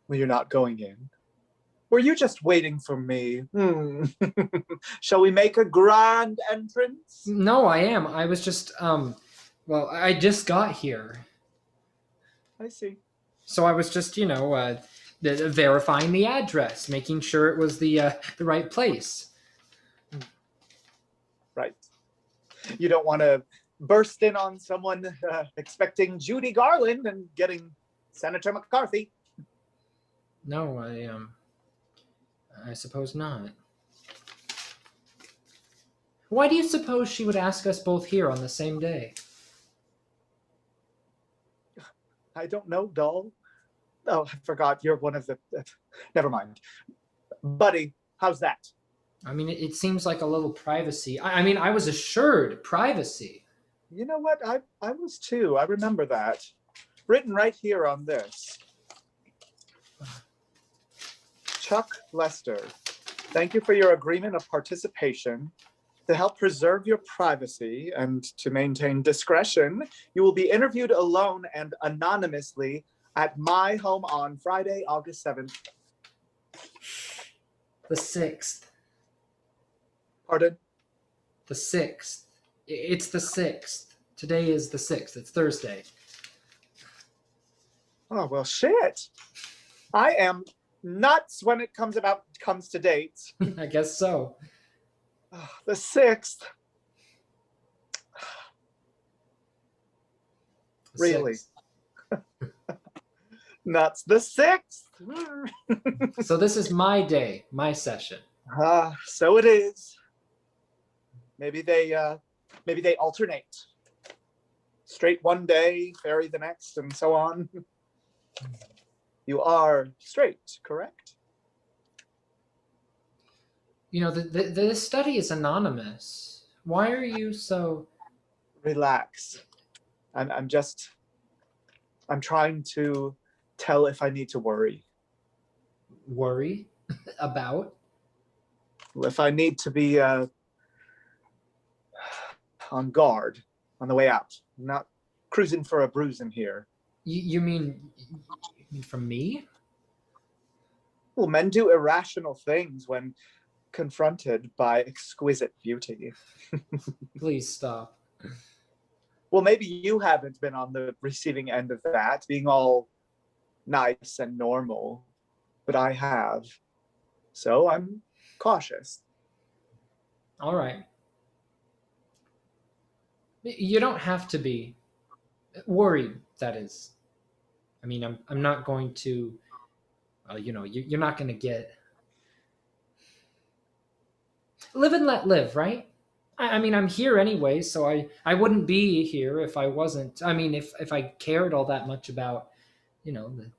Well, you're not going in. Were you just waiting for me? Shall we make a grand entrance? no, I am. I was just, well, I just got here. I see. So I was just, verifying the address, making sure it was the right place. Right. You don't want to burst in on someone expecting Judy Garland and getting Senator McCarthy. No, I suppose not. Why do you suppose she would ask us both here on the same day? I don't know, doll. Oh, I forgot you're one of the... never mind. Buddy, how's that? I mean, it seems like a little privacy. I mean, I was assured privacy. You know what? I was too. I remember that. Written right here on this. Chuck Lester, thank you for your agreement of participation. To help preserve your privacy and to maintain discretion, you will be interviewed alone and anonymously at my home on Friday, August 7th. The 6th. Pardon? The 6th. It's the 6th. Today is the 6th. It's Thursday. Oh, well, shit. I am nuts when it comes to dates. I guess so. The 6th. Really? 6th. Nuts. The 6th. So this is my day, my session. So it is. Maybe they alternate. Straight one day, fairy the next, and so on. You are straight, correct? You know, the study is anonymous. Why are you so... Relax. I'm trying to tell if I need to worry. Worry? About? If I need to be on guard on the way out. I'm not cruising for a bruising here. You mean from me? Well, men do irrational things when confronted by exquisite beauty. Please stop. Well, maybe you haven't been on the receiving end of that, being all nice and normal, but I have. So I'm cautious. All right. You don't have to be worried, that is. I mean, I'm not going to, you're not going to get... Live and let live, right? I mean, I'm here anyway, so I wouldn't be here if I wasn't. I mean, if I cared all that much about, the...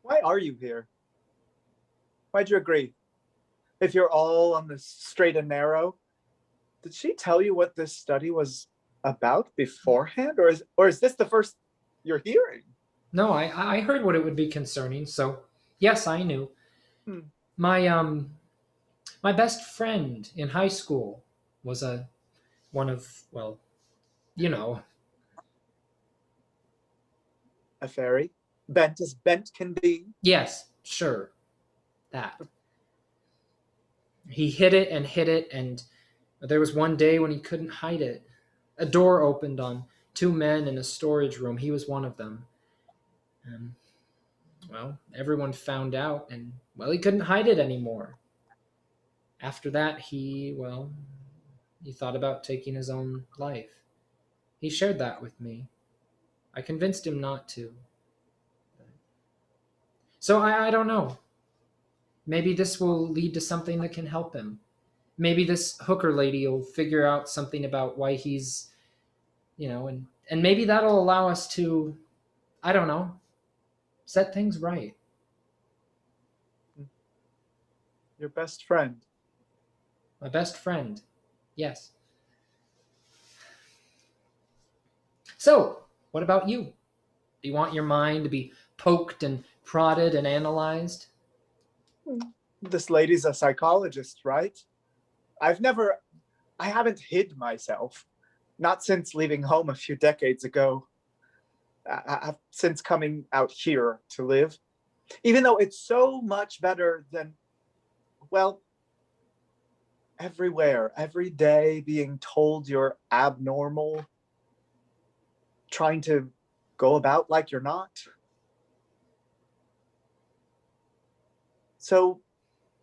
Why are you here? Why'd you agree? If you're all on the straight and narrow, did she tell you what this study was about beforehand, or is this the first you're hearing? No, I heard what it would be concerning, so yes, I knew. My best friend in high school was one of, well, A fairy? Bent as bent can be? Yes, sure. That. He hid it, and there was one day when he couldn't hide it. A door opened on 2 men in a storage room. He was one of them. And, well, everyone found out, and, well, he couldn't hide it anymore. After that, he thought about taking his own life. He shared that with me. I convinced him not to. So I don't know. Maybe this will lead to something that can help him. Maybe this hooker lady will figure out something about why he's, and maybe that'll allow us to, I don't know, set things right. Your best friend. My best friend. Yes. So, what about you? Do you want your mind to be poked and prodded and analyzed? This lady's a psychologist, right? I haven't hid myself. Not since leaving home a few decades ago. Since coming out here to live. Even though it's so much better than, well, everywhere, every day being told you're abnormal, trying to go about like you're not. So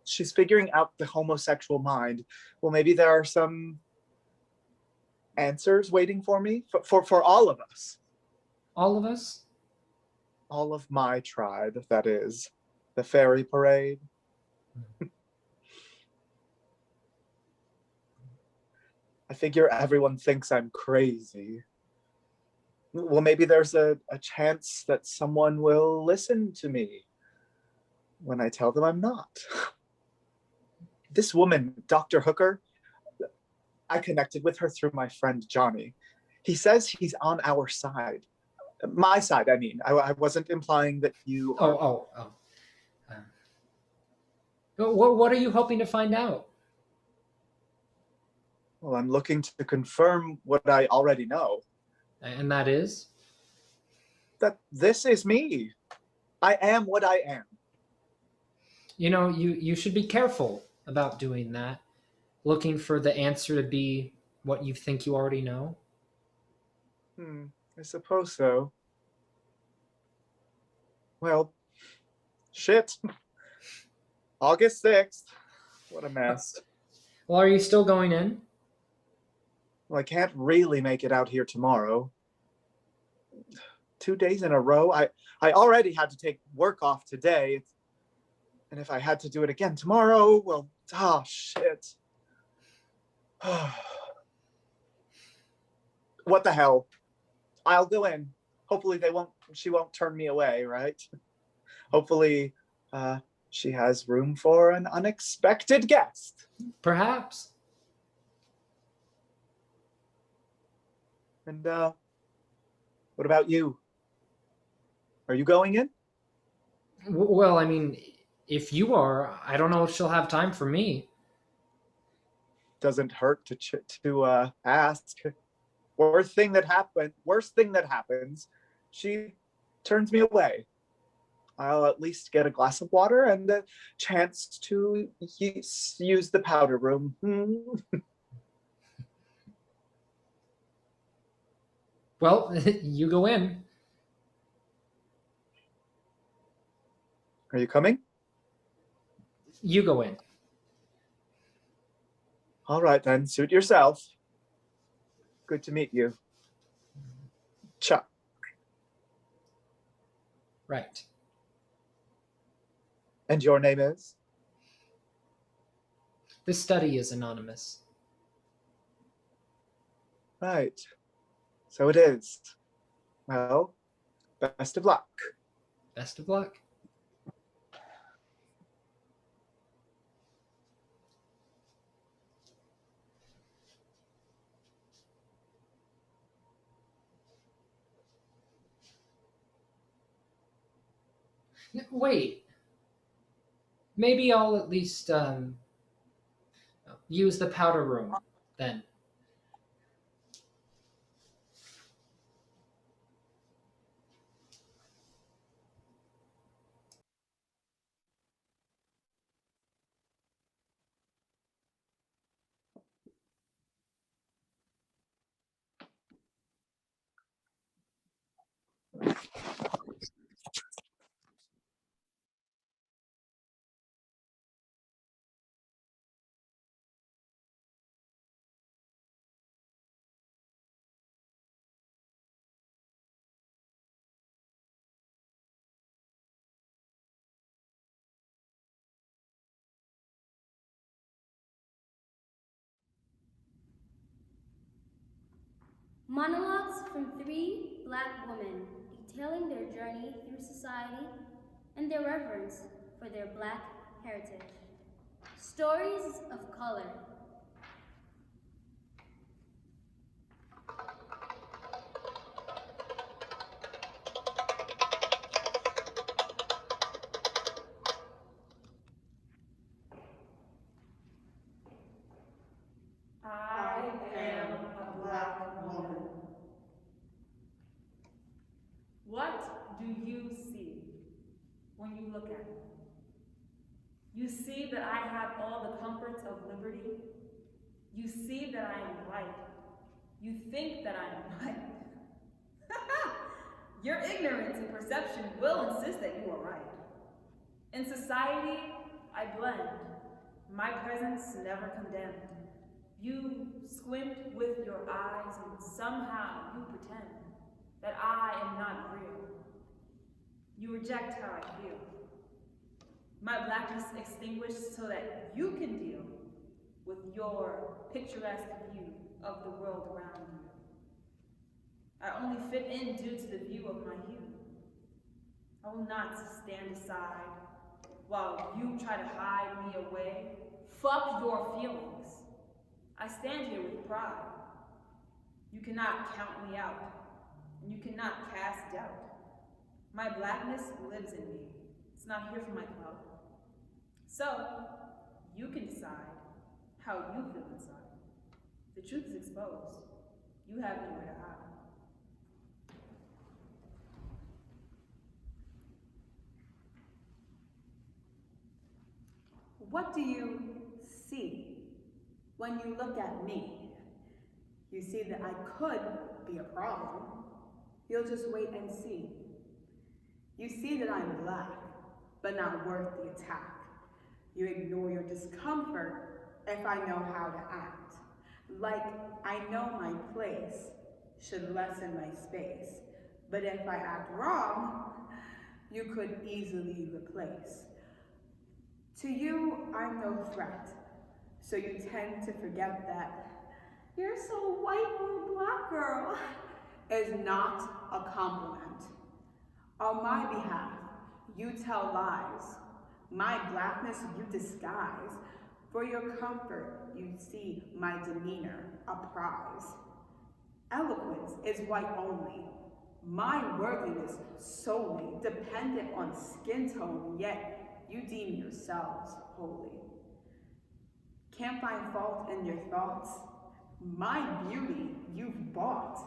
she's figuring out the homosexual mind. Well, maybe there are some answers waiting for me, for all of us. All of us? All of my tribe, that is. The fairy parade. I figure everyone thinks I'm crazy. Well, maybe there's a chance that someone will listen to me when I tell them I'm not. This woman, Dr. Hooker, I connected with her through my friend Johnny. He says he's on our side. My side, I mean. I wasn't implying that you are... What are you hoping to find out? Well, I'm looking to confirm what I already know. And that is? That this is me. I am what I am. You know, you should be careful about doing that. Looking for the answer to be what you think you already know. I suppose so. Well, shit. August 6th. What a mess. Well, are you still going in? Well, I can't really make it out here tomorrow. 2 days in a row. I already had to take work off today. And if I had to do it again tomorrow, well, shit. What the hell? I'll go in. Hopefully she won't turn me away, right? Hopefully she has room for an unexpected guest. Perhaps. And what about you? Are you going in? Well, I mean, if you are, I don't know if she'll have time for me. Doesn't hurt to ask. Worst thing that happens, she turns me away. I'll at least get a glass of water and a chance to use the powder room. Well, you go in. Are you coming? You go in. All right then, suit yourself. Good to meet you. Chuck. Right. And your name is? This study is anonymous. Right. So it is. Well, best of luck. Best of luck. Wait. Maybe I'll at least use the powder room then. Monologues from 3 Black women detailing their journey through society and their reverence for their Black heritage. Stories of color. look at me. You see that I have all the comforts of liberty. You see that I am right. You think that I am right. Your ignorance and perception will insist that you are right. In society, I blend. My presence never condemned. You squint with your eyes and somehow you pretend that I am not real. You reject how I feel. My blackness extinguished so that you can deal with your picturesque view of the world around you. I only fit in due to the view of my hue. I will not stand aside while you try to hide me away. Fuck your feelings. I stand here with pride. You cannot count me out, and you cannot cast doubt. My blackness lives in me. It's not here for my clout. So, you can decide how you feel inside. The truth is exposed. You have nowhere to hide. What do you see when you look at me? You see that I could be a problem. You'll just wait and see. You see that I'm black, but not worth the attack. You ignore your discomfort if I know how to act. Like I know my place should lessen my space, but if I act wrong, you could easily replace. To you, I'm no threat, so you tend to forget that you're so white or black, girl, is not a compliment. On my behalf, you tell lies. My blackness you disguise. For your comfort, you see my demeanor a prize. Eloquence is white only. My worthiness solely dependent on skin tone, yet you deem yourselves holy. Can't find fault in your thoughts. My beauty you've bought.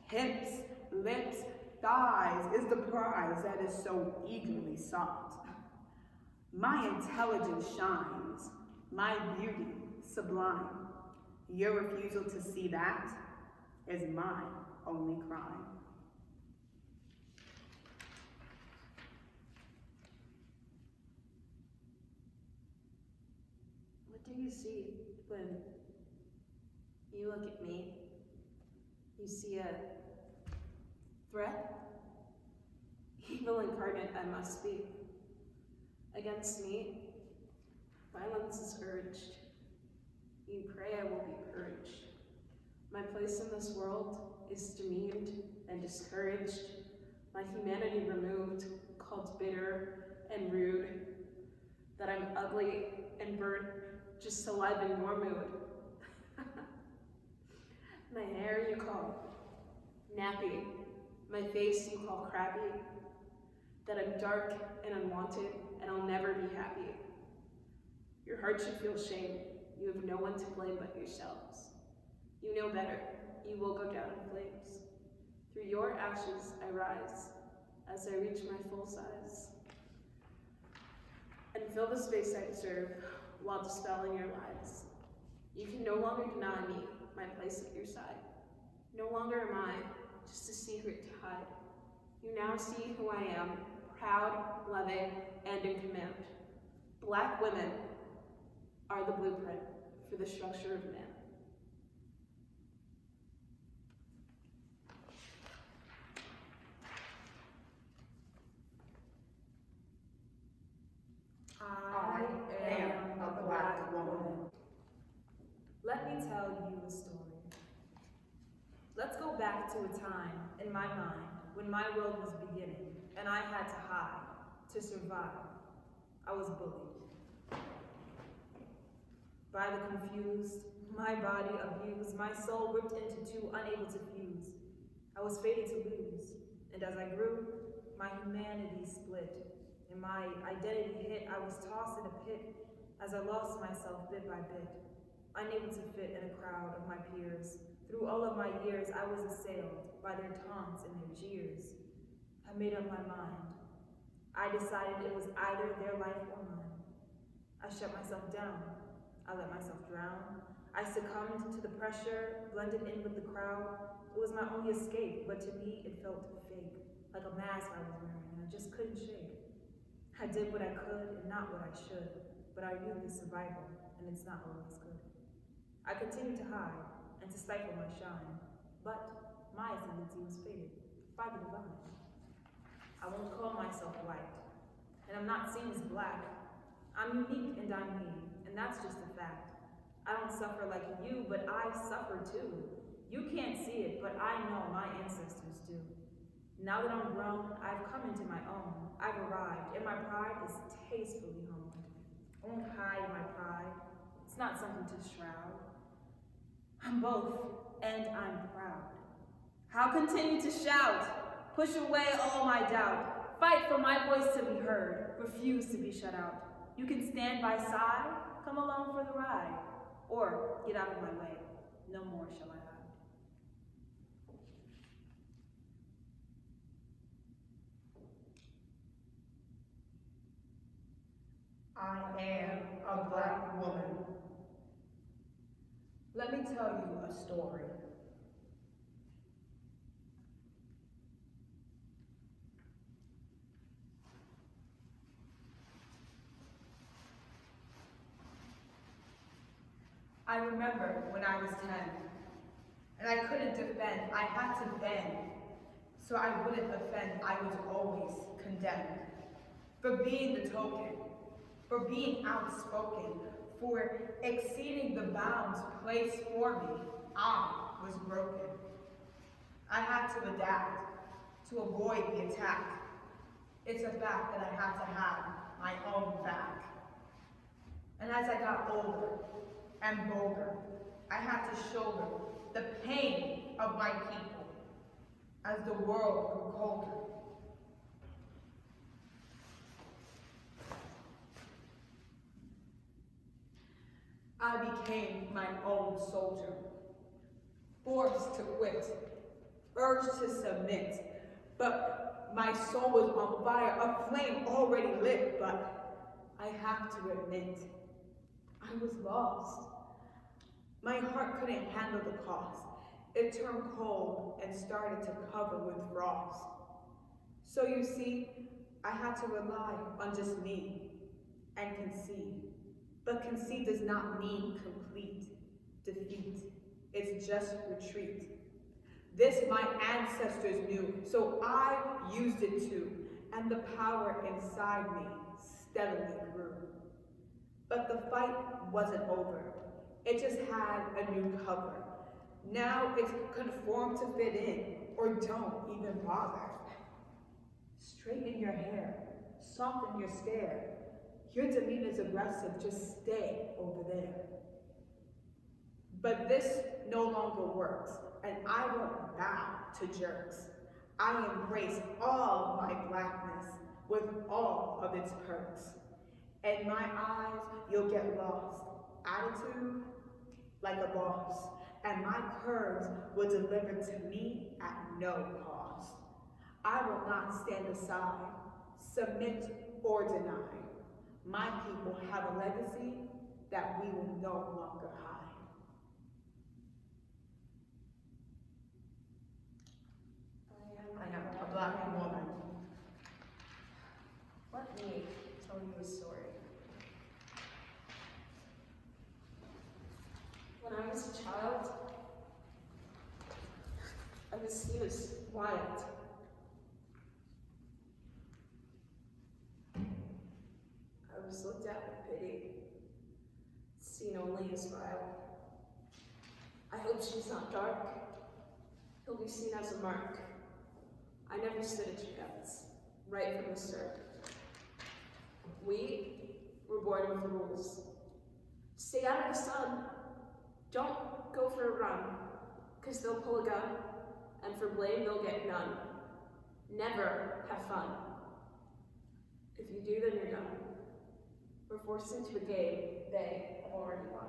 Hips, lips, thighs is the prize that is so eagerly sought. My intelligence shines, my beauty sublime. Your refusal to see that is my only crime. What do you see when you look at me? You see a threat? Evil incarnate I must be. Against me, violence is urged. You pray I will be purged. My place in this world is demeaned and discouraged. My humanity removed, called bitter and rude. That I'm ugly and burnt just to liven your mood. My hair you call nappy. My face you call crabby. That I'm dark and unwanted and I'll never be happy. Your heart should feel shame. You have no one to blame but yourselves. You know better. You will go down in flames. Through your ashes I rise as I reach my full size. And fill the space I deserve while dispelling your lies. You can no longer deny me my place at your side. No longer am I just a secret to hide. You now see who I am, proud, loving, and in command. Black women are the blueprint for the structure of man. I am a black woman. Let me tell you a story. Let's go back to a time in my mind when my world was beginning and I had to hide to survive. I was bullied. By the confused, my body abused, my soul ripped into two, unable to fuse. I was fated to lose, and as I grew, my humanity split. And my identity hit, I was tossed in a pit as I lost myself bit by bit, unable to fit in a crowd of my peers. Through all of my years, I was assailed by their taunts and their jeers. I made up my mind. I decided it was either their life or mine. I shut myself down. I let myself drown. I succumbed to the pressure, blended in with the crowd. It was my only escape, but to me it felt fake, like a mask I was wearing, and I just couldn't shake. I did what I could and not what I should, but our youth is survival, and it's not always good. I continued to hide and to stifle my shine, but my ascendancy was faded by the divine. I won't call myself white, and I'm not seen as black. I'm unique and I'm me, and that's just a fact. I don't suffer like you, but I suffer too. You can't see it, but I know my ancestors do. Now that I'm grown, I've come into my own. I've arrived, and my pride is tastefully honed. I won't hide my pride. It's not something to shroud. I'm both, and I'm proud. I'll continue to shout, push away all my doubt, fight for my voice to be heard, refuse to be shut out. You can stand by side, come along for the ride, or get out of my way. No more shall I hide. I am a Black woman. Let me tell you a story. I remember when I was 10, and I couldn't defend, I had to bend. So I wouldn't offend, I was always condemned. For being the token, for being outspoken, for exceeding the bounds placed for me, I was broken. I had to adapt, to avoid the attack. It's a fact that I had to have my own back. And as I got older and bolder, I had to shoulder the pain of my people as the world grew colder. I became my own soldier, forced to quit, urged to submit, but my soul was on fire, a flame already lit, but I have to admit, I was lost. My heart couldn't handle the cost. It turned cold and started to cover with frost. So you see, I had to rely on just me and concede. But concede does not mean complete defeat. It's just retreat. This my ancestors knew, so I used it too, and the power inside me steadily grew. But the fight wasn't over. It just had a new cover. Now it's conform to fit in, or don't even bother. Straighten your hair, soften your stare. Your demeanor's aggressive, just stay over there. But this no longer works, and I won't bow to jerks. I embrace all my Blackness with all of its perks. In my eyes, you'll get lost. Attitude, like a boss, and my curves will deliver to me at no cost. I will not stand aside, submit or deny. My people have a legacy that we will no longer hide. I am a Black woman. Let me tell you a story. When I was a child, I was seen as wild. I was looked at with pity, seen only as vile. I hope she's not dark. He'll be seen as a mark. I never stood a chance, right from the start. We were born with rules. Stay out of the sun. Don't go for a run, because they'll pull a gun, and for blame they'll get none. Never have fun. If you do, then you're done. We're forced into a game they have already won.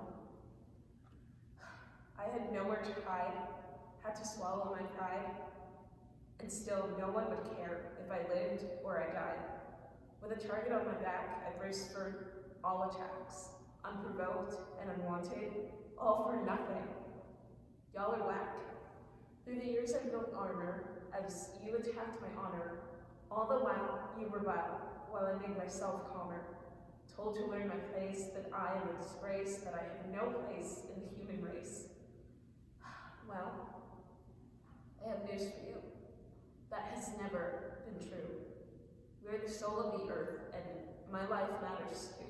I had nowhere to hide, had to swallow my pride, and still no one would care if I lived or I died. With a target on my back, I braced for all attacks, unprovoked and unwanted, all for nothing. Y'all are whack. Through the years I built armor, as you attacked my honor, all the while you were vile, while I made myself calmer. Told to learn my place, that I am a disgrace, that I have no place in the human race. Well, I have news for you. That has never been true. We're the soul of the earth, and my life matters too.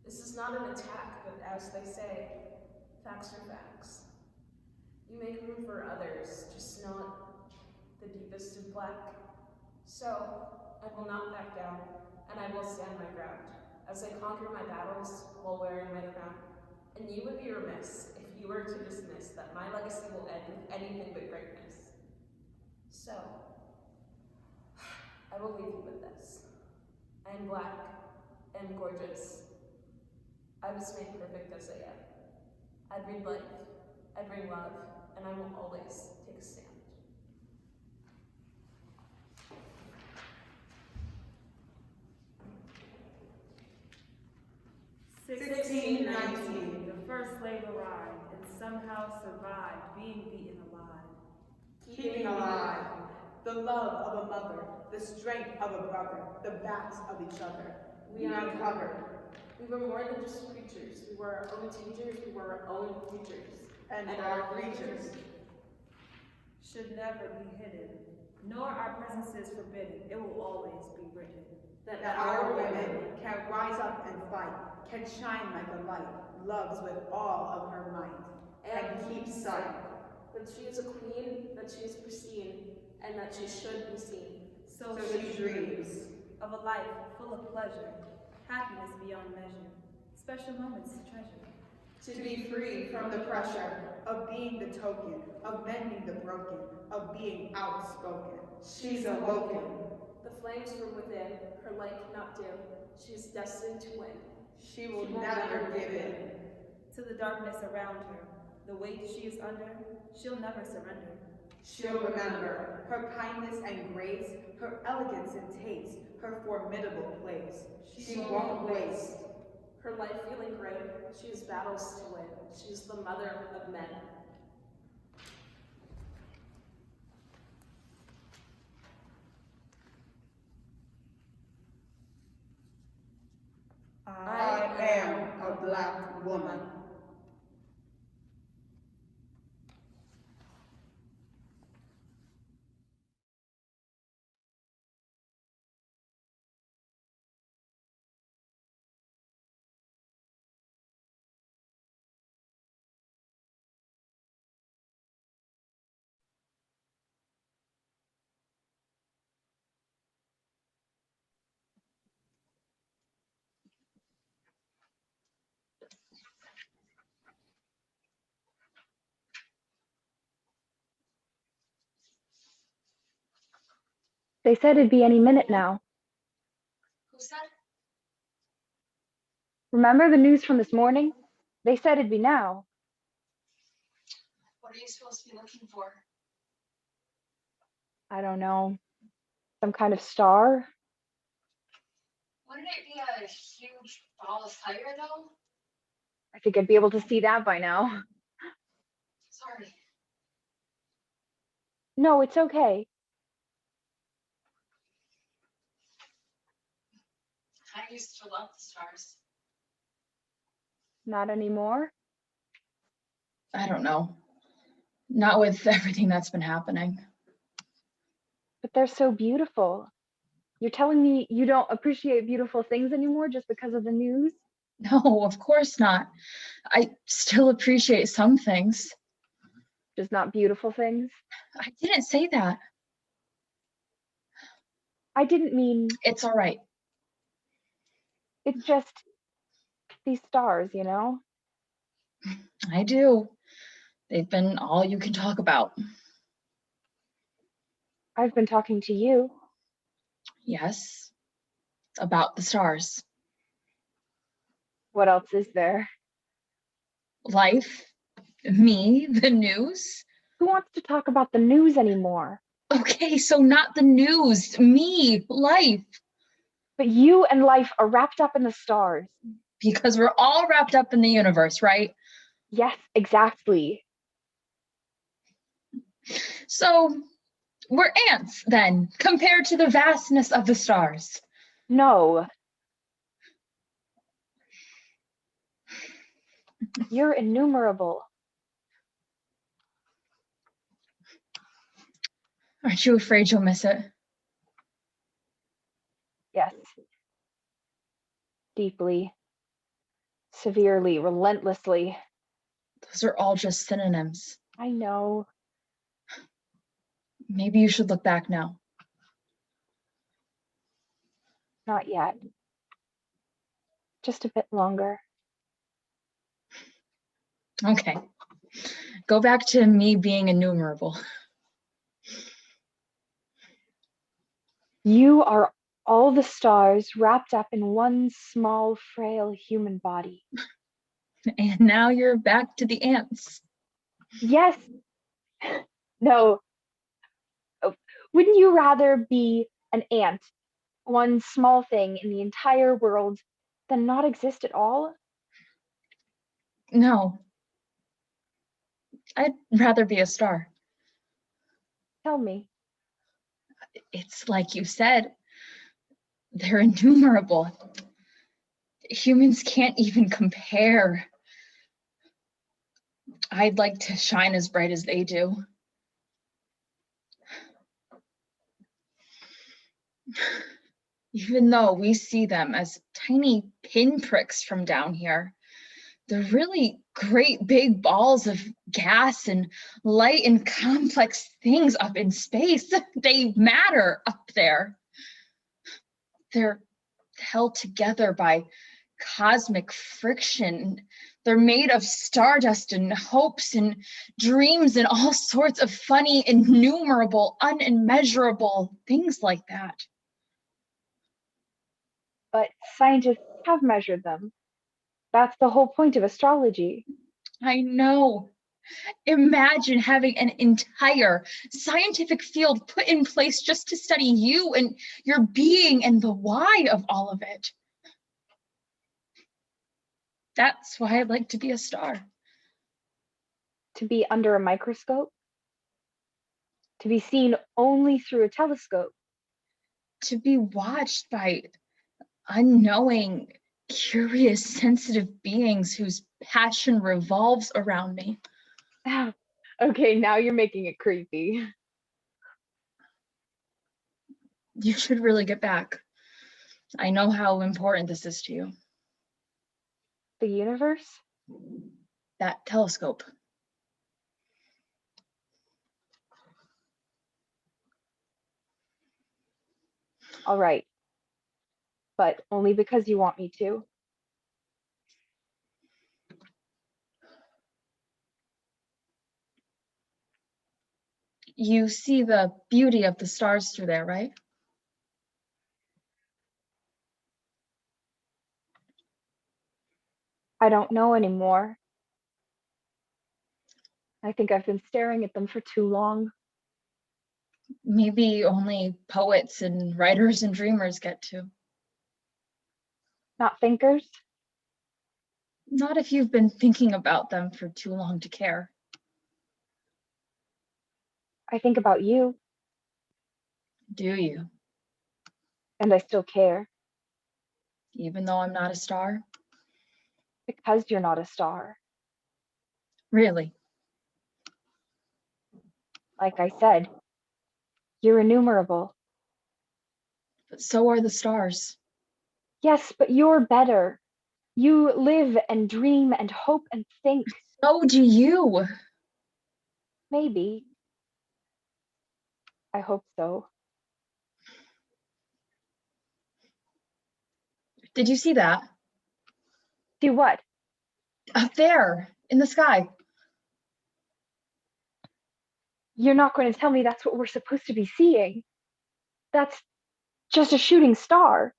This is not an attack, but as they say, facts are facts. You make room for others, just not the deepest of black. So, I will not back down, and I will stand my ground, as I conquer my battles while wearing my crown. And you would be remiss if you were to dismiss that my legacy will end with anything but greatness. So, I will leave you with this. I am black, I am gorgeous. I was made perfect as I am. I breathe life, I bring love, and I will always take a stand. "1619, the first slave arrived and somehow survived being beaten alive. Keeping alive the love of a mother, the strength of a brother, the backs of each other. We uncovered. We were more than just creatures. We were our own teachers, we were our own futures. And our creatures Should never be hidden, nor our presences forbidden. It will always be written that our women can rise up and fight, can shine like a light, loves with all of her might, and keep sight. That she is a queen, that she is pristine, and that she should be seen. So she dreams of a life full of pleasure, happiness beyond measure, special moments to treasure. To be free from the pressure of being the token, of mending the broken, of being outspoken. She's awoken. The flames from within, her light cannot dim. She is destined to win. She will never give in. To the darkness around her, the weight she is under, she'll never surrender. She'll remember her kindness and grace, her elegance and taste, her formidable place. She won't waste. Her life feeling great, she has battles to win. She's the mother of men. I am a black woman. They said it'd be any minute now. Who said? Remember the news from this morning? They said it'd be now. What are you supposed to be looking for? I don't know. Some kind of star? Wouldn't it be a huge ball of fire, though? I think I'd be able to see that by now. Sorry. No, it's okay. I used to love the stars. Not anymore? I don't know. Not with everything that's been happening. But they're so beautiful. You're telling me you don't appreciate beautiful things anymore just because of the news? No, of course not. I still appreciate some things. Just not beautiful things? I didn't say that. I didn't mean... It's all right. It's just these stars, you know? I do. They've been all you can talk about. I've been talking to you. Yes, about the stars. What else is there? Life, me, the news. Who wants to talk about the news anymore? Okay, so not the news, me, life. But you and life are wrapped up in the stars. Because we're all wrapped up in the universe, right? Yes, exactly. So we're ants then, compared to the vastness of the stars. No. You're innumerable. Aren't you afraid you'll miss it? Yes. Deeply. Severely, relentlessly. Those are all just synonyms. I know. Maybe you should look back now. Not yet. Just a bit longer. Okay. Go back to me being innumerable. You are all the stars wrapped up in one small, frail human body. And now you're back to the ants. Yes. No. Oh, wouldn't you rather be an ant, one small thing in the entire world, than not exist at all? No. I'd rather be a star. Tell me. It's like you said, they're innumerable. Humans can't even compare. I'd like to shine as bright as they do. Even though we see them as tiny pinpricks from down here, they're really great big balls of gas and light and complex things up in space. They matter up there. They're held together by cosmic friction. They're made of stardust and hopes and dreams and all sorts of funny, innumerable, unimmeasurable things like that. But scientists have measured them. That's the whole point of astrology. I know. Imagine having an entire scientific field put in place just to study you and your being and the why of all of it. That's why I'd like to be a star. To be under a microscope? To be seen only through a telescope? To be watched by unknowing, curious, sensitive beings whose passion revolves around me. Okay, now you're making it creepy. You should really get back. I know how important this is to you. The universe? That telescope. All right. But only because you want me to. You see the beauty of the stars through there, right? I don't know anymore. I think I've been staring at them for too long. Maybe only poets and writers and dreamers get to. Not thinkers? Not if you've been thinking about them for too long to care. I think about you. Do you? And I still care. Even though I'm not a star? Because you're not a star. Really? Like I said, you're innumerable. But so are the stars. Yes, but you're better. You live and dream and hope and think. So do you. Maybe. I hope so. Did you see that? See what? Up there, in the sky. You're not going to tell me that's what we're supposed to be seeing. That's just a shooting star.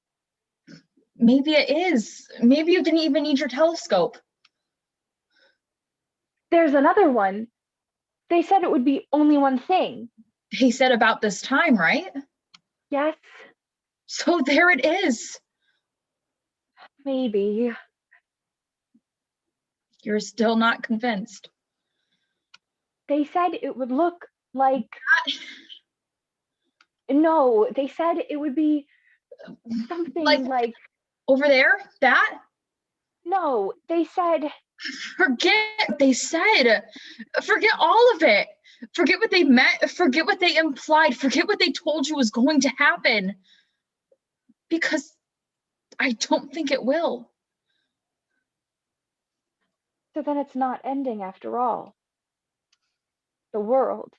Maybe it is. Maybe you didn't even need your telescope. There's another one. They said it would be only one thing. They said about this time, right? Yes. So there it is. Maybe. You're still not convinced. They said it would look like. No, they said it would be something like over there? That? No, they said. Forget what they said. Forget all of it. Forget what they meant. Forget what they implied. Forget what they told you was going to happen. Because I don't think it will. So then it's not ending after all. The world.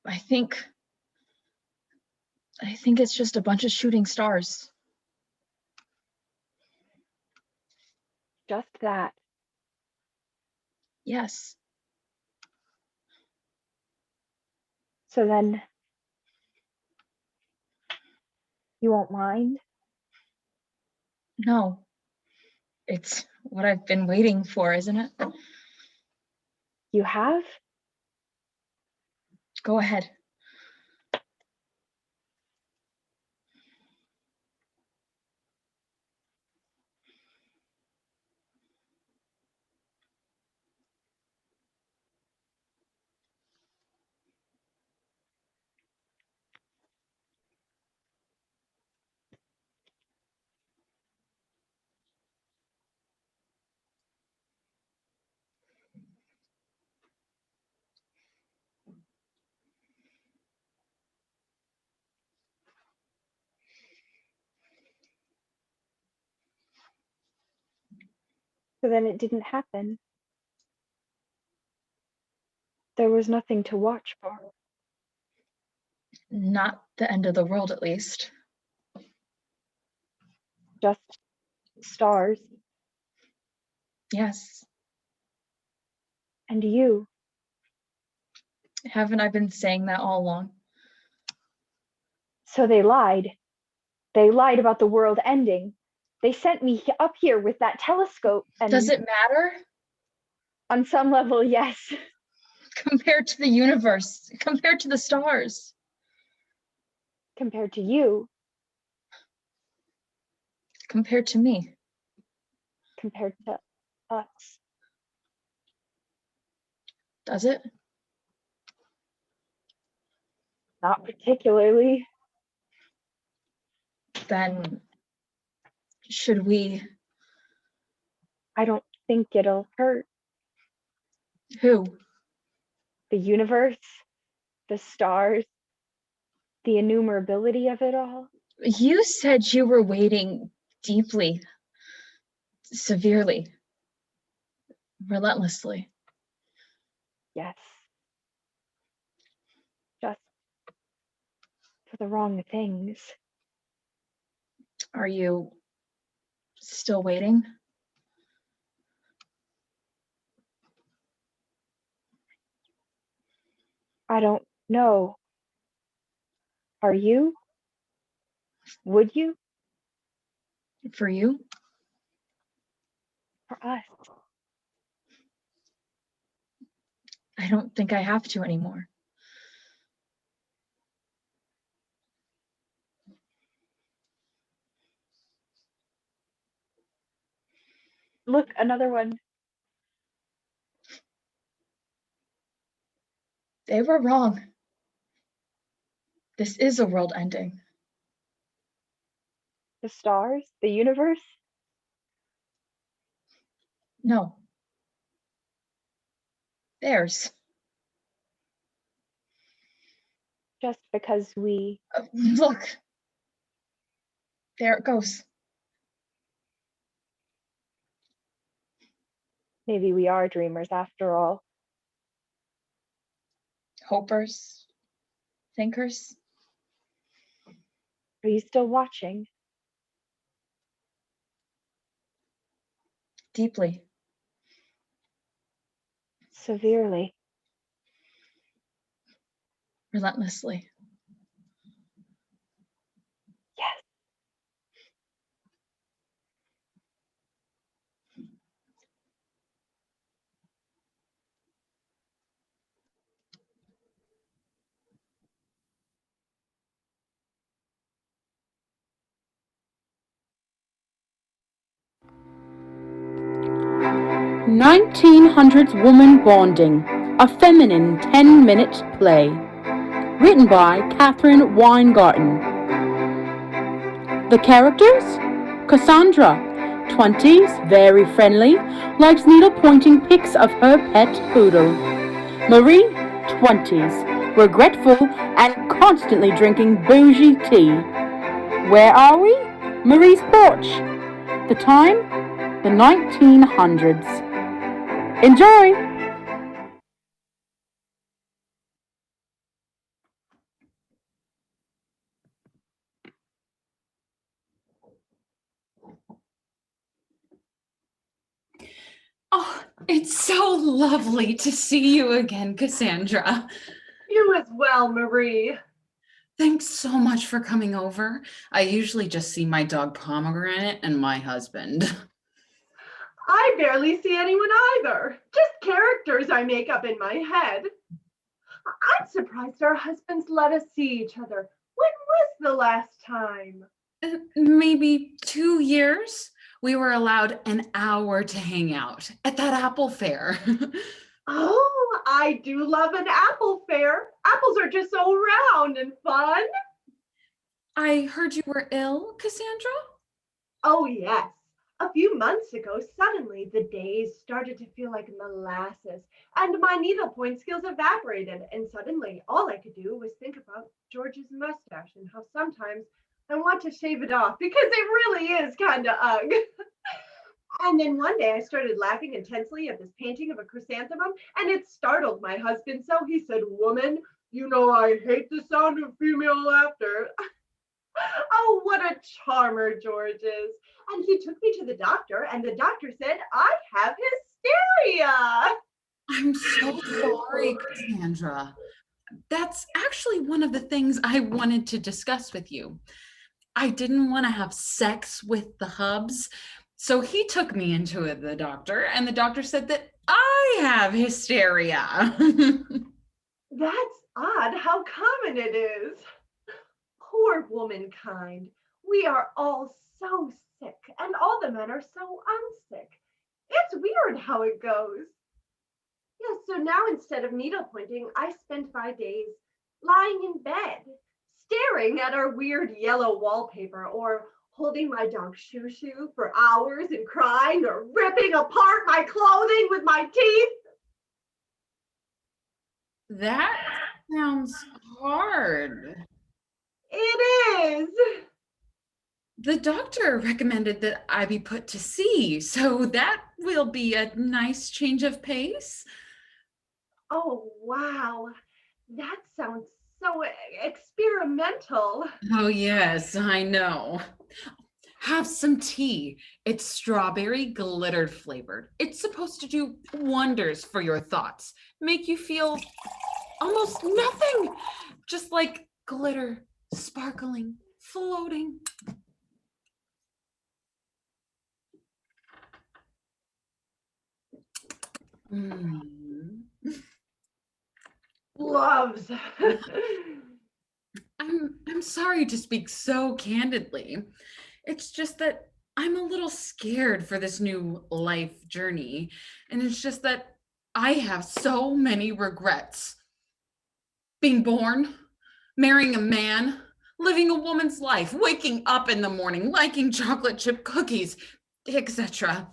I think it's just a bunch of shooting stars. Just that. Yes. So then you won't mind? No. It's what I've been waiting for, isn't it? You have? Go ahead. So then it didn't happen. There was nothing to watch for. Not the end of the world, at least. Just stars. Yes. And you. Haven't I been saying that all along? So they lied. They lied about the world ending. They sent me up here with that telescope and... Does it matter? On some level, yes. Compared to the universe, compared to the stars. Compared to you. Compared to me. Compared to us. Does it? Not particularly. Then should we? I don't think it'll hurt. Who? The universe, the stars, the innumerability of it all. You said you were waiting deeply, severely, relentlessly. Yes. Just for the wrong things. Are you still waiting? I don't know. Are you? Would you? For you? For us? I don't think I have to anymore. Look, another one. They were wrong. This is a world ending. The stars? The universe? No. Theirs. Just because we... Look. There it goes. Maybe we are dreamers after all. Hopers. Thinkers. Are you still watching? Deeply. Severely. Relentlessly. Yes. 1900s Woman Bonding, a feminine 10-minute play. Written by Catherine Weingarten. The characters? Cassandra, 20s, very friendly, likes needle-pointing pics of her pet poodle. Marie, 20s, regretful and constantly drinking bougie tea. Where are we? Marie's porch. The time? The 1900s. Enjoy! Oh, it's so lovely to see you again, Cassandra. You as well, Marie. Thanks so much for coming over. I usually just see my dog Pomegranate and my husband. I barely see anyone either. Just characters I make up in my head. I'm surprised our husbands let us see each other. When was the last time? Maybe 2 years. We were allowed an hour to hang out at that apple fair. Oh, I do love an apple fair. Apples are just so round and fun. I heard you were ill, Cassandra? Oh, yes. A few months ago, suddenly the days started to feel like molasses and my needlepoint skills evaporated. And suddenly all I could do was think about George's mustache and how sometimes I want to shave it off because it really is kind of ugh. And then one day I started laughing intensely at this painting of a chrysanthemum, and it startled my husband. So he said, "Woman, you know I hate the sound of female laughter." Oh, what a charmer George is. And he took me to the doctor, and the doctor said, I have hysteria. I'm so sorry, Cassandra. That's actually one of the things I wanted to discuss with you. I didn't want to have sex with the hubs. So he took me into the doctor, and the doctor said that I have hysteria. That's odd how common it is. Poor womankind. We are all so sick, and all the men are so unsick. It's weird how it goes. Yeah, so now instead of needlepointing, I spend 5 days lying in bed, staring at our weird yellow wallpaper, or holding my dog Shoo Shoo for hours and crying, or ripping apart my clothing with my teeth. That sounds hard. It is. The doctor recommended that I be put to sea, so that will be a nice change of pace. Oh, wow. That sounds so experimental. Oh, yes, I know. Have some tea. It's strawberry glitter flavored. It's supposed to do wonders for your thoughts, make you feel almost nothing, just like glitter, sparkling, floating. Loves. I'm sorry to speak so candidly. It's just that I'm a little scared for this new life journey. And it's just that I have so many regrets. Being born, marrying a man, living a woman's life, waking up in the morning, liking chocolate chip cookies, etc.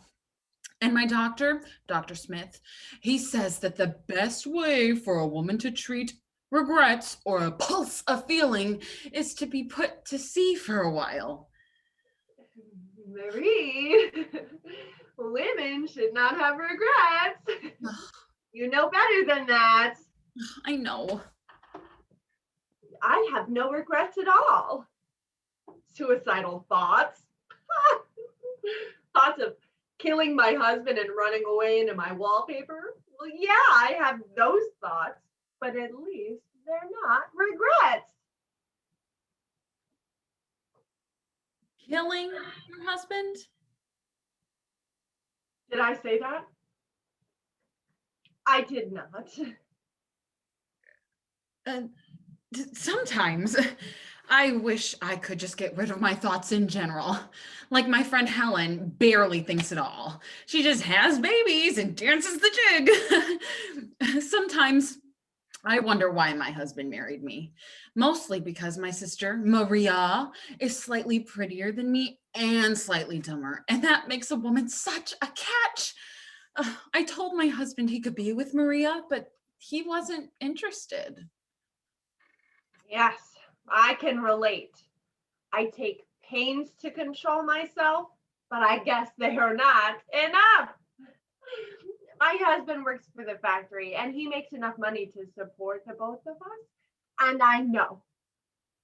And my doctor, Dr. Smith, he says that the best way for a woman to treat regrets or a pulse of feeling is to be put to sea for a while. Marie, women should not have regrets. You know better than that. I know. I have no regrets at all. Suicidal thoughts. Thoughts of killing my husband and running away into my wallpaper. Well, yeah, I have those thoughts, but at least they're not regrets. Killing your husband? Did I say that? I did not. Sometimes I wish I could just get rid of my thoughts in general. Like my friend Helen barely thinks at all. She just has babies and dances the jig. Sometimes I wonder why my husband married me. Mostly because my sister, Maria, is slightly prettier than me and slightly dumber. And that makes a woman such a catch. I told my husband he could be with Maria, but he wasn't interested. Yes, I can relate. I take pains to control myself, but I guess they are not enough. My husband works for the factory and he makes enough money to support the both of us. And I know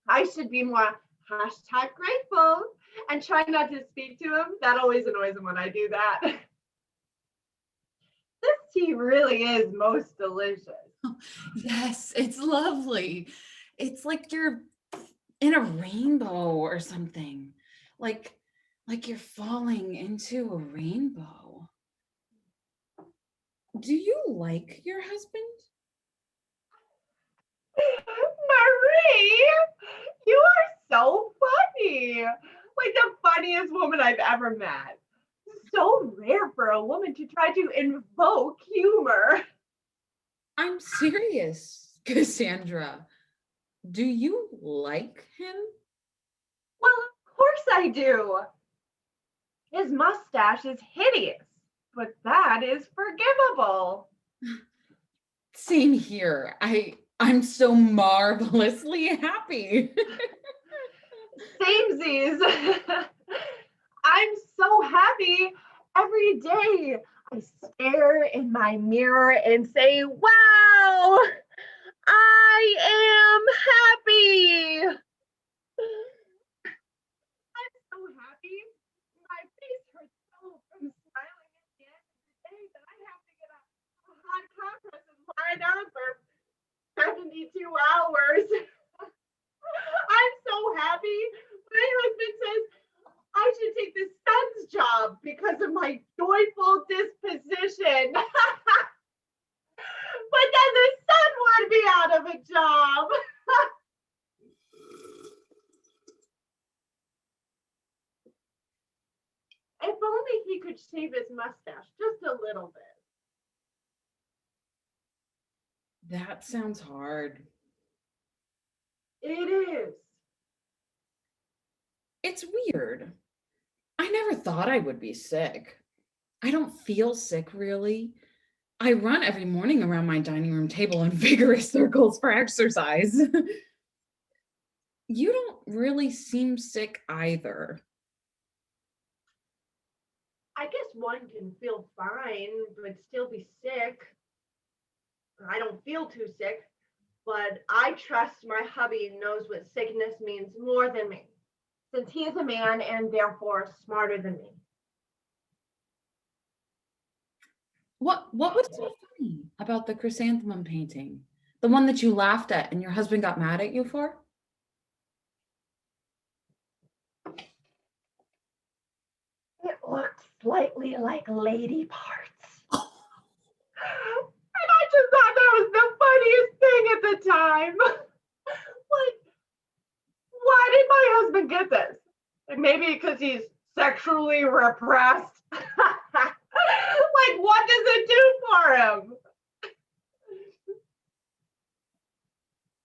I should be more #grateful and try not to speak to him. That always annoys him when I do that. This tea really is most delicious. Yes, it's lovely. It's like you're in a rainbow or something. Like you're falling into a rainbow. Do you like your husband? Marie, you are so funny. Like the funniest woman I've ever met. So rare for a woman to try to invoke humor. I'm serious, Cassandra. Do you like him? Well, of course I do. His mustache is hideous, but that is forgivable. Same here. I'm so marvelously happy. Samesies. I'm so happy every day. I stare in my mirror and say, wow, I am happy. I'm so happy. My face hurts so from smiling at the end of the day that I have to get a hot compress and lie down for 72 hours. I'm so happy. My husband says I should take the sun's job because of my joyful disposition. But then the sun would be out of a job. If only he could shave his mustache just a little bit. That sounds hard. It is. It's weird. I never thought I would be sick. I don't feel sick, really. I run every morning around my dining room table in vigorous circles for exercise. You don't really seem sick either. I guess one can feel fine, but still be sick. I don't feel too sick, but I trust my hubby knows what sickness means more than me, since he is a man and therefore smarter than me. What was so funny about the chrysanthemum painting? The one that you laughed at and your husband got mad at you for? It looked slightly like lady parts. And I just thought that was the funniest thing at the time. Like, why did my husband get this? Like maybe because he's sexually repressed. Like, what does it do for him?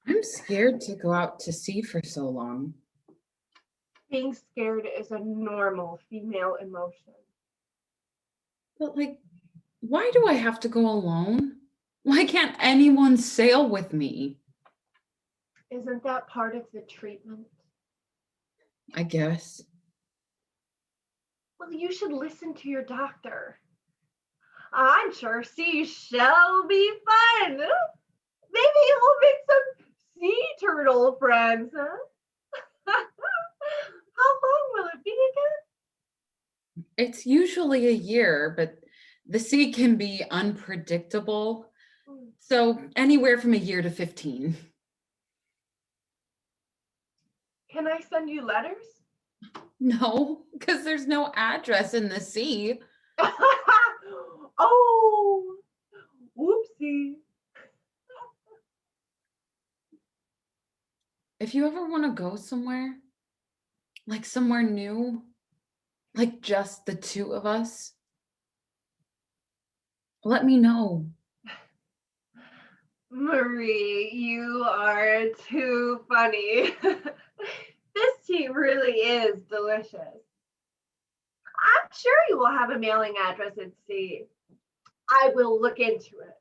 I'm scared to go out to sea for so long. Being scared is a normal female emotion. But like, why do I have to go alone? Why can't anyone sail with me? Isn't that part of the treatment? I guess. Well, you should listen to your doctor. I'm sure sea shall be fun. Maybe you'll make some sea turtle friends, huh? How long will it be again? It's usually a year, but the sea can be unpredictable. So anywhere from a year to 15. Can I send you letters? No, because there's no address in the sea. Oh, whoopsie. if you ever want to go somewhere, like somewhere new, like just the two of us, let me know. Marie, you are too funny. This tea really is delicious. I'm sure you will have a mailing address at sea. I will look into it.